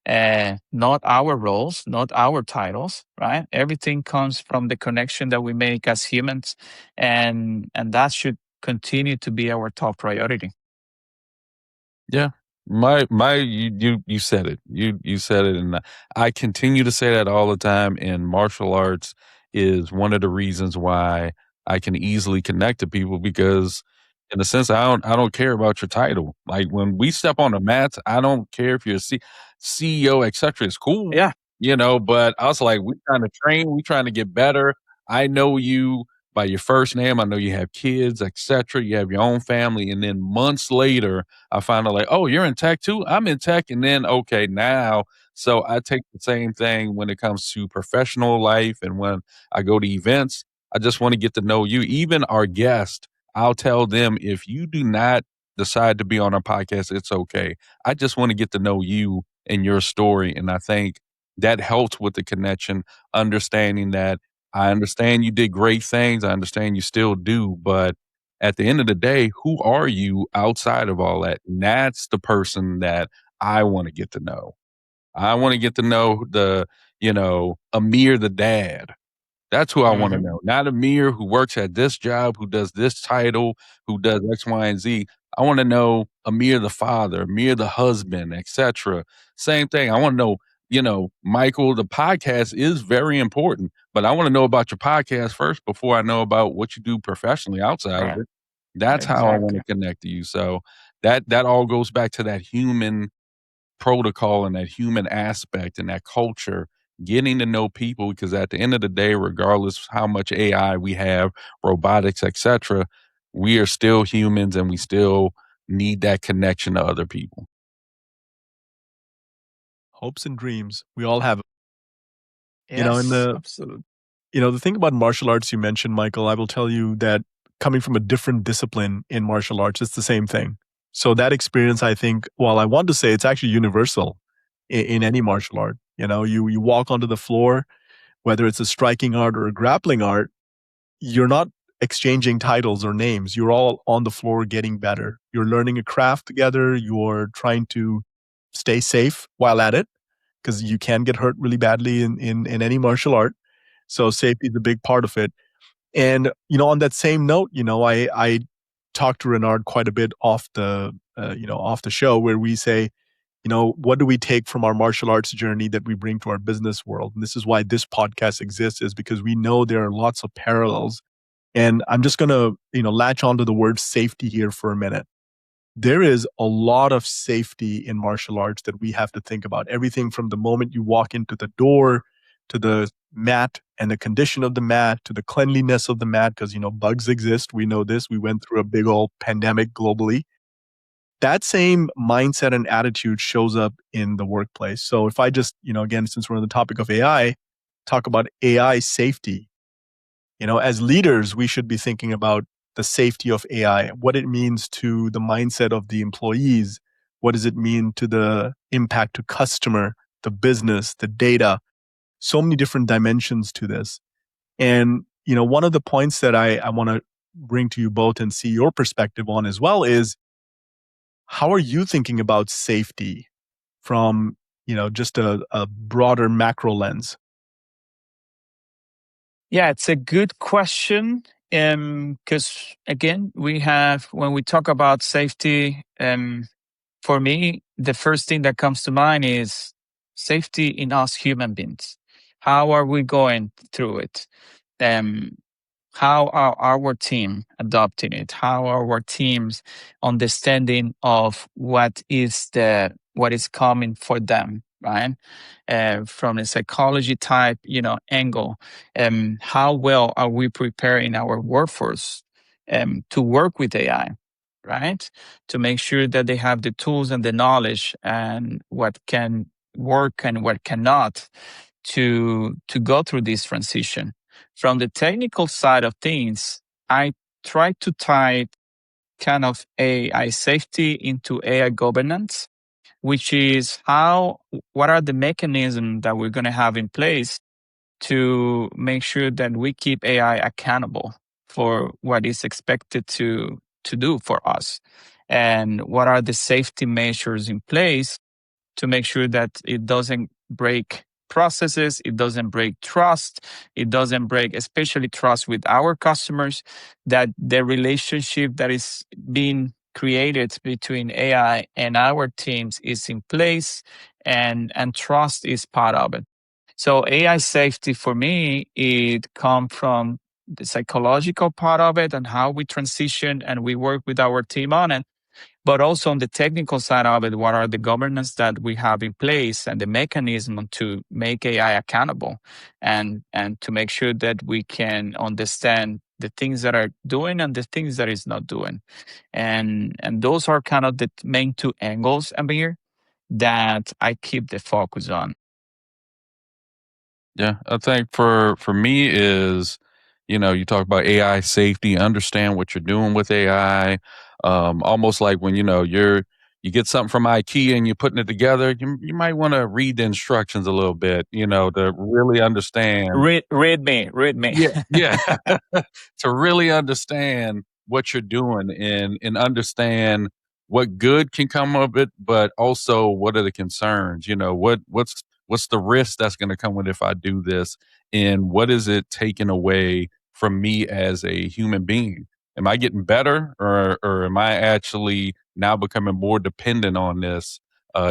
Not our roles, not our titles, right? Everything comes from the connection that we make as humans, and that should continue to be our top priority. Yeah. You said it. You said it, and I continue to say that all the time. And martial arts is one of the reasons why I can easily connect to people because, in a sense, I don't care about your title. Like when we step on the mats, I don't care if you're CEO, etc. It's cool, Yeah. But I was like, we trying to train, we trying to get better. I know you. by your first name. I know you have kids, etc. You have your own family. And then months later, I find out like, oh, you're in tech too? I'm in tech. And then, okay, now, so I take the same thing when it comes to professional life. And when I go to events, I just want to get to know you. Even our guests, I'll tell them, if you do not decide to be on our podcast, it's okay. I just want to get to know you and your story. And I think that helps with the connection, understanding that I understand you did great things. I understand you still do. But at the end of the day, who are you outside of all that? And that's the person that I want to get to know. I want to get to know Amir the dad. That's who I want to Mhm. know. Not Amir who works at this job, who does this title, who does X, Y, and Z. I want to know Amir the father, Amir the husband, etc. Same thing. I want to know, Mykel, the podcast is very important, but I want to know about your podcast first before I know about what you do professionally outside of Right. it. That's how I want Exactly. to connect to you. So that all goes back to that human protocol and that human aspect and that culture, getting to know people, because at the end of the day, regardless how much AI we have, robotics, etc., we are still humans and we still need that connection to other people. Hopes and dreams. We all have. In Yes, the absolutely. the thing about martial arts you mentioned, Michael, I will tell you that coming from a different discipline in martial arts, it's the same thing. So that experience, I think, while I want to say it's actually universal in any martial art. You walk onto the floor, whether it's a striking art or a grappling art, you're not exchanging titles or names. You're all on the floor getting better. You're learning a craft together. You're trying to stay safe while at it, because you can get hurt really badly in any martial art. So safety is a big part of it. And on that same note, I talked to Renard quite a bit off the show, where we say, what do we take from our martial arts journey that we bring to our business world? And this is why this podcast exists, is because we know there are lots of parallels. And I'm just going to, latch onto the word safety here for a minute. There is a lot of safety in martial arts that we have to think about. Everything from the moment you walk into the door, to the mat and the condition of the mat, to the cleanliness of the mat, because, bugs exist. We know this. We went through a big old pandemic globally. That same mindset and attitude shows up in the workplace. So if I just, again, since we're on the topic of AI, talk about AI safety. As leaders, we should be thinking about the safety of AI, what it means to the mindset of the employees, what does it mean to the impact to customer, the business, the data, so many different dimensions to this. And, one of the points that I want to bring to you both and see your perspective on as well is, how are you thinking about safety from, just a broader macro lens? Yeah, it's a good question. Because again, when we talk about safety, for me, the first thing that comes to mind is safety in us human beings. How are we going through it? Um, how are our team adopting it? How are our teams understanding of what is coming for them, right? From a psychology type, angle. How well are we preparing our workforce to work with AI, right? To make sure that they have the tools and the knowledge and what can work and what cannot to go through this transition. From the technical side of things, I try to tie kind of AI safety into AI governance, which is what are the mechanisms that we're going to have in place to make sure that we keep AI accountable for what is expected to do for us, and what are the safety measures in place to make sure that it doesn't break processes, it doesn't break trust, it doesn't break, especially trust with our customers, that the relationship that is being created between AI and our teams is in place, and trust is part of it. So AI safety for me, it comes from the psychological part of it and how we transition and we work with our team on it, but also on the technical side of it, what are the governance that we have in place and the mechanism to make AI accountable, and to make sure that we can understand the things that are doing and the things that is not doing. And those are kind of the main two angles, Amir, that I keep the focus on. Yeah, I think for me is, you talk about AI safety, understand what you're doing with AI. Almost like when you get something from IKEA and you're putting it together, you might want to read the instructions a little bit, to really understand. Read me. Yeah, yeah. To really understand what you're doing and understand what good can come of it, but also what are the concerns? What's the risk that's going to come with if I do this, and what is it taking away from me as a human being? Am I getting better, or am I actually now becoming more dependent on this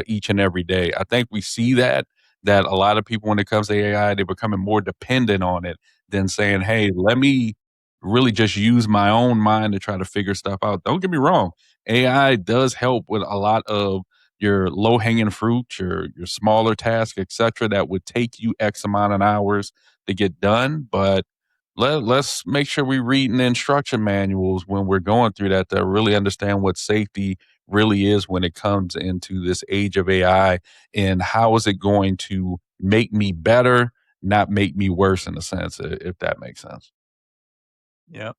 each and every day? I think we see that a lot of people, when it comes to AI, they're becoming more dependent on it than saying, "Hey, let me really just use my own mind to try to figure stuff out." Don't get me wrong, AI does help with a lot of your low hanging fruit, your smaller tasks, etc., that would take you X amount of hours to get done. But let's make sure we reading the instruction manuals when we're going through that to really understand what safety really is when it comes into this age of AI, and how is it going to make me better, not make me worse, in a sense, if that makes sense. Yeah.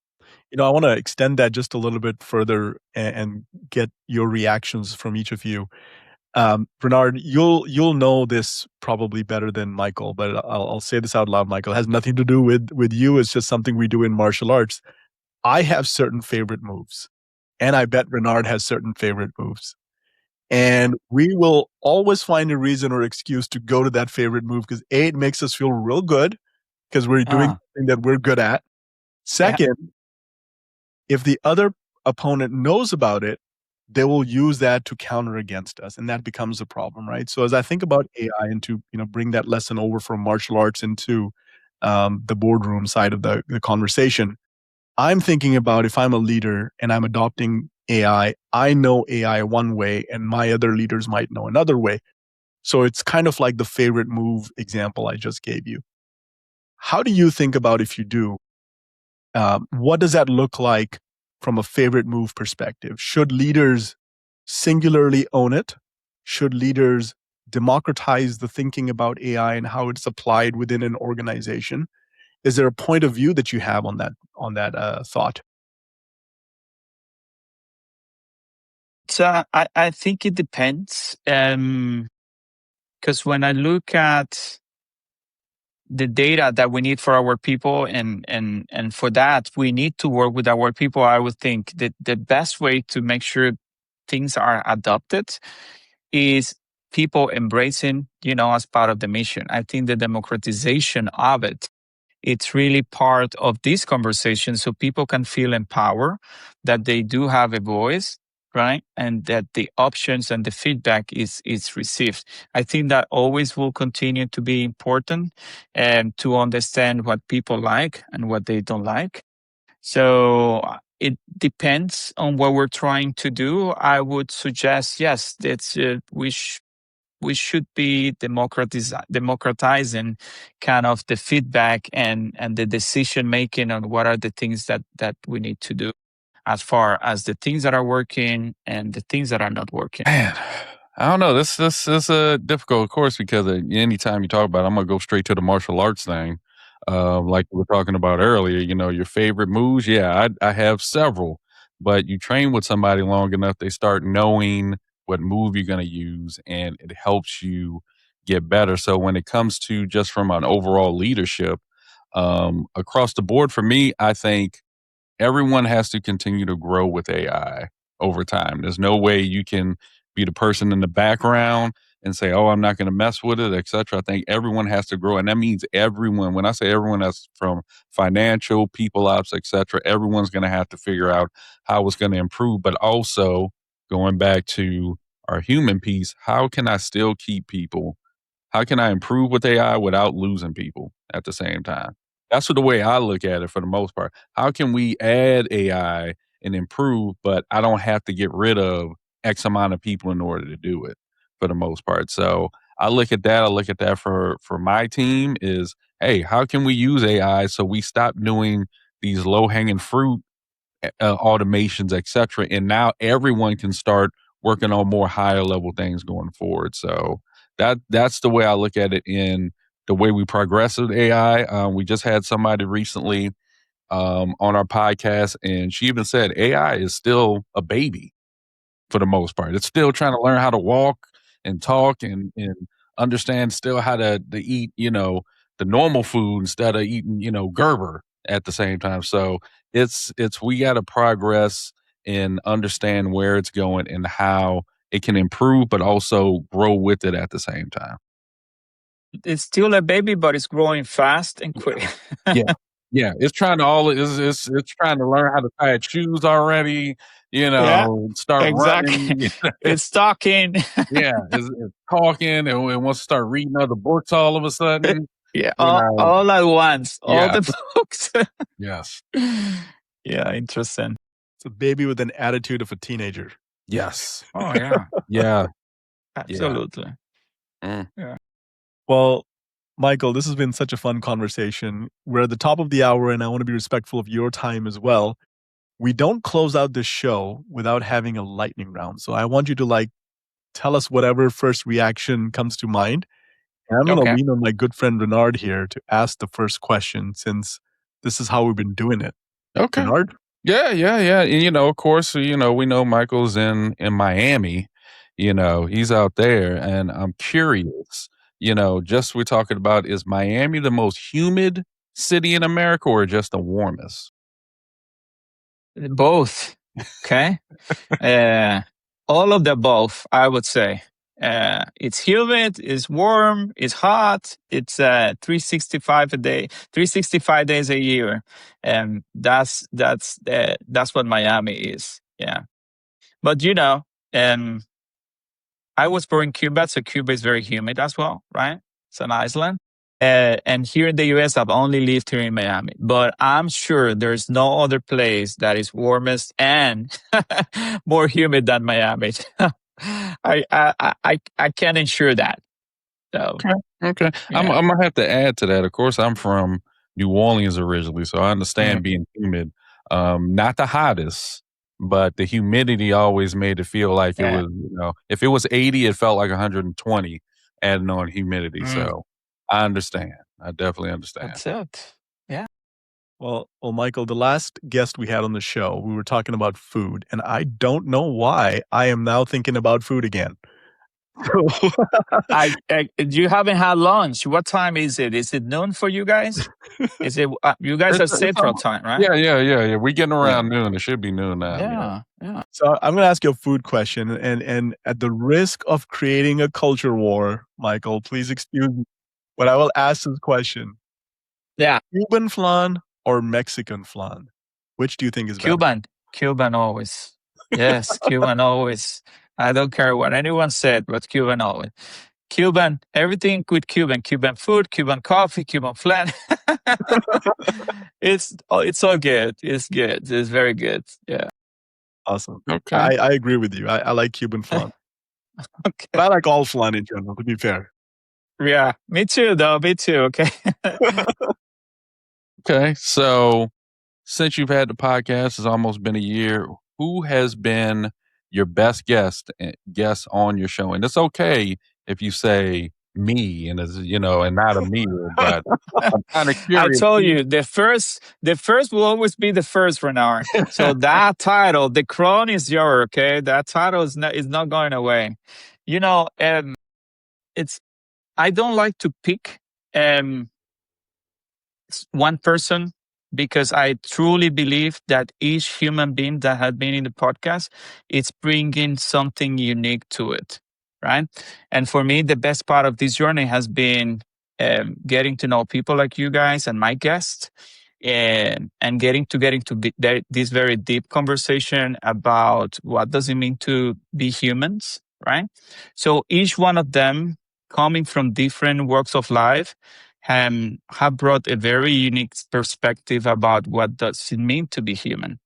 I want to extend that just a little bit further and get your reactions from each of you. Renard, you'll know this probably better than Mykel, but I'll say this out loud. Mykel, it has nothing to do with you. It's just something we do in martial arts. I have certain favorite moves, and I bet Renard has certain favorite moves. And we will always find a reason or excuse to go to that favorite move because A, it makes us feel real good because we're doing something that we're good at. Yeah. Second, if the other opponent knows about it, they will use that to counter against us, and that becomes a problem, right? So as I think about AI and to bring that lesson over from martial arts into the boardroom side of the conversation, I'm thinking about if I'm a leader and I'm adopting AI, I know AI one way, and my other leaders might know another way. So it's kind of like the favorite move example I just gave you. How do you think about if you do? What does that look like from a favorite move perspective? Should leaders singularly own it? Should leaders democratize the thinking about AI and how it's applied within an organization? Is there a point of view that you have on that thought? So I think it depends. Because when I look at the data that we need for our people, and for that we need to work with our people, I would think that the best way to make sure things are adopted is people embracing, as part of the mission. I think the democratization of it's really part of this conversation so people can feel empowered that they do have a voice, right? And that the options and the feedback is received. I think that always will continue to be important and to understand what people like and what they don't like. So it depends on what we're trying to do. I would suggest, yes, that's we should be democratizing kind of the feedback and the decision making on what are the things that we need to do as far as the things that are working and the things that are not working. Man, I don't know. This is a difficult, of course, because anytime you talk about it, I'm gonna go straight to the martial arts thing. Like we were talking about earlier, your favorite moves. Yeah, I have several, but you train with somebody long enough, they start knowing what move you're gonna use, and it helps you get better. So when it comes to just from an overall leadership, across the board, for me, I think everyone has to continue to grow with AI over time. There's no way you can be the person in the background and say, "Oh, I'm not going to mess with it," etc. I think everyone has to grow, and that means everyone. When I say everyone, that's from financial, people ops, etc. Everyone's going to have to figure out how it's going to improve. But also going back to our human piece, how can I still keep people? How can I improve with AI without losing people at the same time? That's the way I look at it for the most part. How can we add AI and improve, but I don't have to get rid of X amount of people in order to do it for the most part? So I look at that. I look at that for my team is, hey, how can we use AI so we stop doing these low hanging fruit automations, etc. And now everyone can start working on more higher level things going forward. So that's the way I look at it in the way we progress with AI. We just had somebody recently on our podcast, and she even said AI is still a baby for the most part. It's still trying to learn how to walk and talk and understand still how to eat, the normal food instead of eating, Gerber at the same time. So it's we got to progress and understand where it's going and how it can improve, but also grow with it at the same time. It's still a baby, but it's growing fast and quick. Yeah. Yeah, it's trying to it's trying to learn how to tie its shoes already, Yeah, start exactly. running. It's talking. Yeah, it's talking and it wants to start reading other books all of a sudden. Yeah, You know, all at once, all yeah, the books. yes, Yeah, interesting. It's a baby with an attitude of a teenager. yes, Oh yeah, yeah, yeah. absolutely. Mm. Yeah. Well, Mykel, this has been such a fun conversation. We're at the top of the hour, and I want to be respectful of your time as well. We don't close out this show without having a lightning round. So I want you to tell us whatever first reaction comes to mind. And I'm going to Okay. lean on my good friend Renard here to ask the first question since this is how we've been doing it. Okay. Renard? Yeah. And of course, we know Michael's in Miami. He's out there, and I'm curious. Just we're talking about, is Miami the most humid city in America or just the warmest? Both. Okay. All of the above, I would say. It's humid, it's warm, it's hot, it's 365 a day, 365 days a year. And that's what Miami is. Yeah. But I was born in Cuba, so Cuba is very humid as well, right? It's an island. And here in the US, I've only lived here in Miami, but I'm sure there's no other place that is warmest and more humid than Miami. I can ensure that. So Okay. I'm yeah, gonna have to add to that. Of course, I'm from New Orleans originally, so I yeah, understand being humid. Not the hottest, but the humidity always made it feel like it yeah. was, if it was 80, it felt like 120 adding on humidity. Mm, So I understand. I definitely understand. that's it. Yeah. Well, Mykel, the last guest we had on the show, we were talking about food, and I don't know why I am now thinking about food again. You haven't had lunch. What time is it? Is it noon for you guys? Is it? You guys are It's Central Time, right? yeah. We're getting Yeah. around noon. It should be noon now. Yeah. So I'm going to ask you a food question, and at the risk of creating a culture war, Mykel, please excuse me, but I will ask this question: Yeah. Cuban flan or Mexican flan? Which do you think is better? Cuban always. Yes, Cuban always. I don't care what anyone said, but Cuban always. Cuban, everything with Cuban food, Cuban coffee, Cuban flan. It's all good. It's good. It's very good. Yeah. Awesome. Okay. I agree with you. I like Cuban flan, Okay. but I like all flan in general. To be fair. Yeah. Me too, though. Me too. Okay. Okay. So since you've had the podcast, it's almost been a year. Who has been your best guest on your show? And it's okay if you say me and and not Amir, but I'm kind of I curious. told you the first will always be the first, Renard. So that title, the crown is yours. Okay, that title is not going away. It's I don't like to pick one person because I truly believe that each human being that has been in the podcast is bringing something unique to it, right? And for me, the best part of this journey has been getting to know people like you guys and my guests, and getting to this very deep conversation about what does it mean to be humans, right? So each one of them coming from different walks of life have brought a very unique perspective about what does it mean to be human.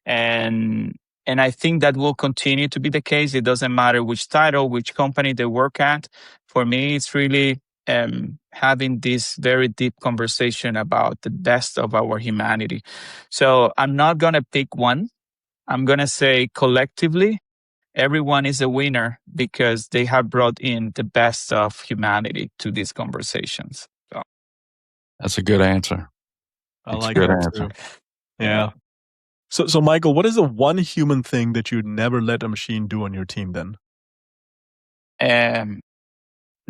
And I think that will continue to be the case. It doesn't matter which title, which company they work at. For me, it's really having this very deep conversation about the best of our humanity. So I'm not going to pick one. I'm going to say collectively, everyone is a winner because they have brought in the best of humanity to these conversations. So, That's a good answer. I That's a like good that answer. too. Yeah. So Mykel, what is the one human thing that you'd never let a machine do on your team then?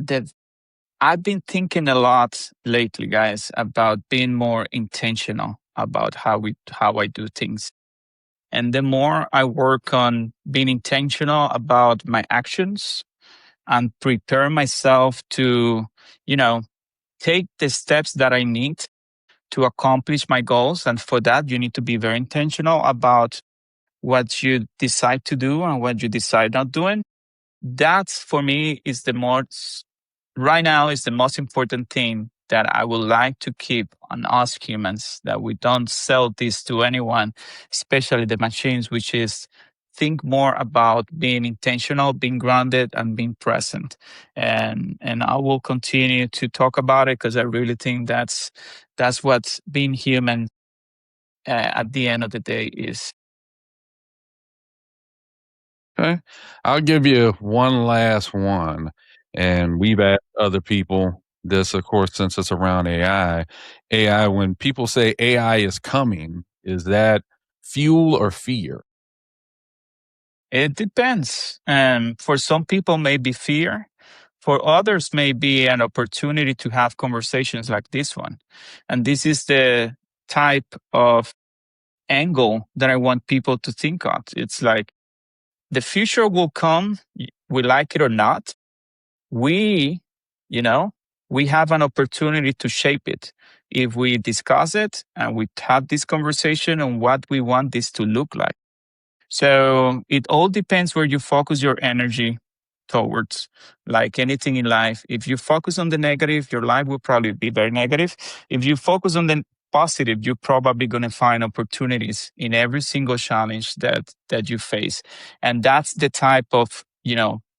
that I've been thinking a lot lately, guys, about being more intentional about how I do things. And the more I work on being intentional about my actions and prepare myself to, you know, take the steps that I need to accomplish my goals. And for that, you need to be very intentional about what you decide to do and what you decide not doing. That for me is the most, right now, is the most important thing that I would like to keep on us humans, that we don't sell this to anyone, especially the machines, which is think more about being intentional, being grounded, and being present. And I will continue to talk about it because I really think that's what being human at the end of the day is. Okay. I'll give you one last one. And we've asked other people this, of course, since it's around AI. AI, when people say AI is coming, is that fuel or fear? It depends. For some people, maybe fear. For others, may be an opportunity to have conversations like this one. And this is the type of angle that I want people to think of. It's like the future will come, we like it or not. We, we have an opportunity to shape it if we discuss it and we have this conversation on what we want this to look like. So it all depends where you focus your energy towards. Like anything in life, if you focus on the negative, your life will probably be very negative. If you focus on the positive, you're probably going to find opportunities in every single challenge that you face. And that's the type of,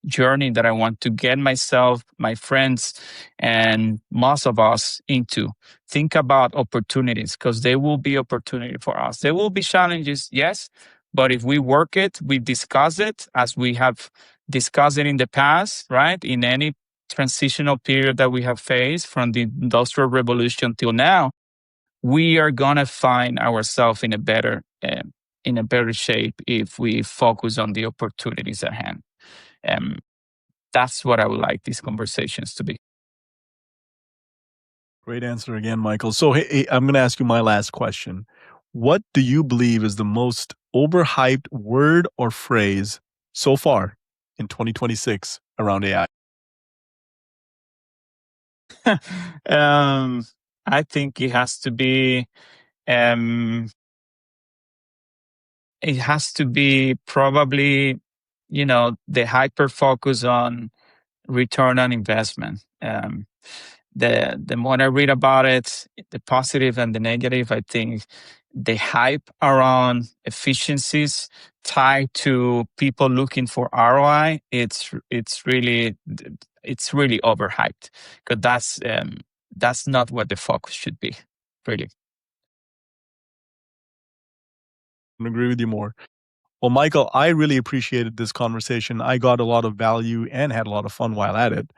journey that I want to get myself, my friends, and most of us into. Think about opportunities because there will be opportunity for us. There will be challenges, yes, but if we work it, we discuss it as we have discussed it in the past, right? In any transitional period that we have faced from the Industrial Revolution till now, we are gonna find ourselves in a better shape if we focus on the opportunities at hand. Um, that's what I would like these conversations to be. Great answer again, Mykel. So hey, I'm going to ask you my last question. What do you believe is the most overhyped word or phrase so far in 2026 around AI? I think it has to be probably, the hyper focus on return on investment. The more I read about it, the positive and the negative, I think the hype around efficiencies tied to people looking for ROI, it's really overhyped because that's not what the focus should be, really. I agree with you more. Well, Mykel, I really appreciated this conversation. I got a lot of value and had a lot of fun while at it.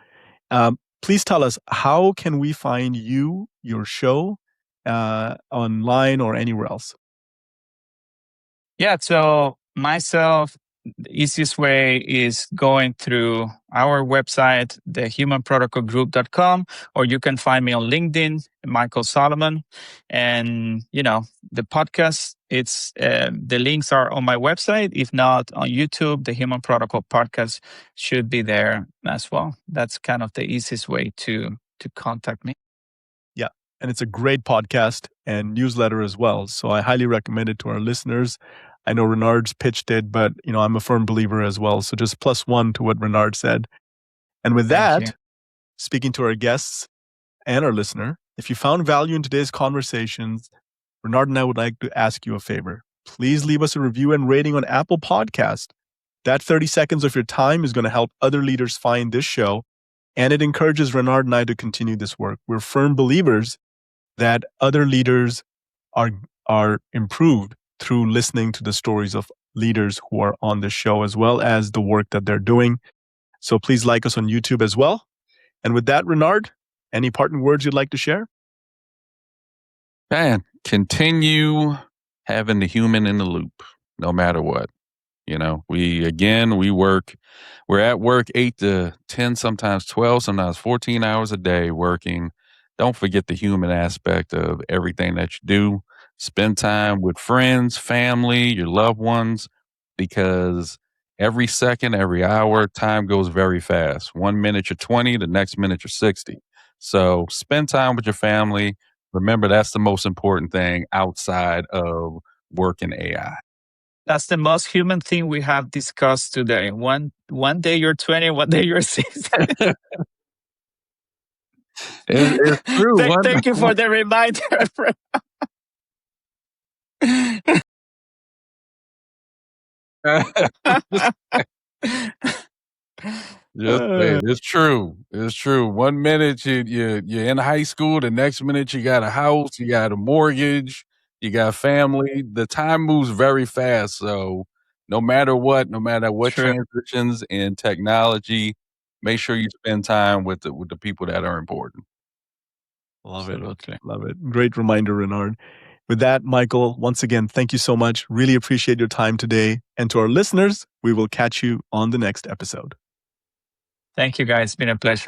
Please tell us, how can we find you, your show, online or anywhere else? Yeah, so myself, the easiest way is going through our website, thehumanprotocolgroup.com, or you can find me on LinkedIn, Mykel Salomon. And, the podcast, it's the links are on my website. If not, on YouTube, the Human Protocol podcast should be there as well. That's kind of the easiest way to contact me. Yeah, and it's a great podcast and newsletter as well. So I highly recommend it to our listeners. I know Renard's pitched it, but I'm a firm believer as well. So just +1 to what Renard said. And with Thank you. that, speaking to our guests and our listener, if you found value in today's conversations, Renard and I would like to ask you a favor. Please leave us a review and rating on Apple Podcast. That 30 seconds of your time is going to help other leaders find this show and it encourages Renard and I to continue this work. We're firm believers that other leaders are improved through listening to the stories of leaders who are on the show, as well as the work that they're doing. So please like us on YouTube as well. And with that, Renard, any parting words you'd like to share? Man, continue having the human in the loop, no matter what. You know, we're at work 8 to 10, sometimes 12, sometimes 14 hours a day working. Don't forget the human aspect of everything that you do. Spend time with friends, family, your loved ones, because every second, every hour, time goes very fast. 1 minute you're 20, the next minute you're 60. So spend time with your family. Remember, that's the most important thing outside of work and AI. That's the most human thing we have discussed today. One day you're 20, one day you're 60. It's true. Thank you for the reminder. Just say it. It's true. It's true. 1 minute you're in high school, the next minute you got a house, you got a mortgage, you got family. The time moves very fast. So no matter what True. transitions in technology, make sure you spend time with the people that are important. Love Absolutely. it. Love it. Great reminder, Renard. With that, Mykel, once again, thank you so much. Really appreciate your time today. And to our listeners, we will catch you on the next episode. Thank you, guys. It's been a pleasure.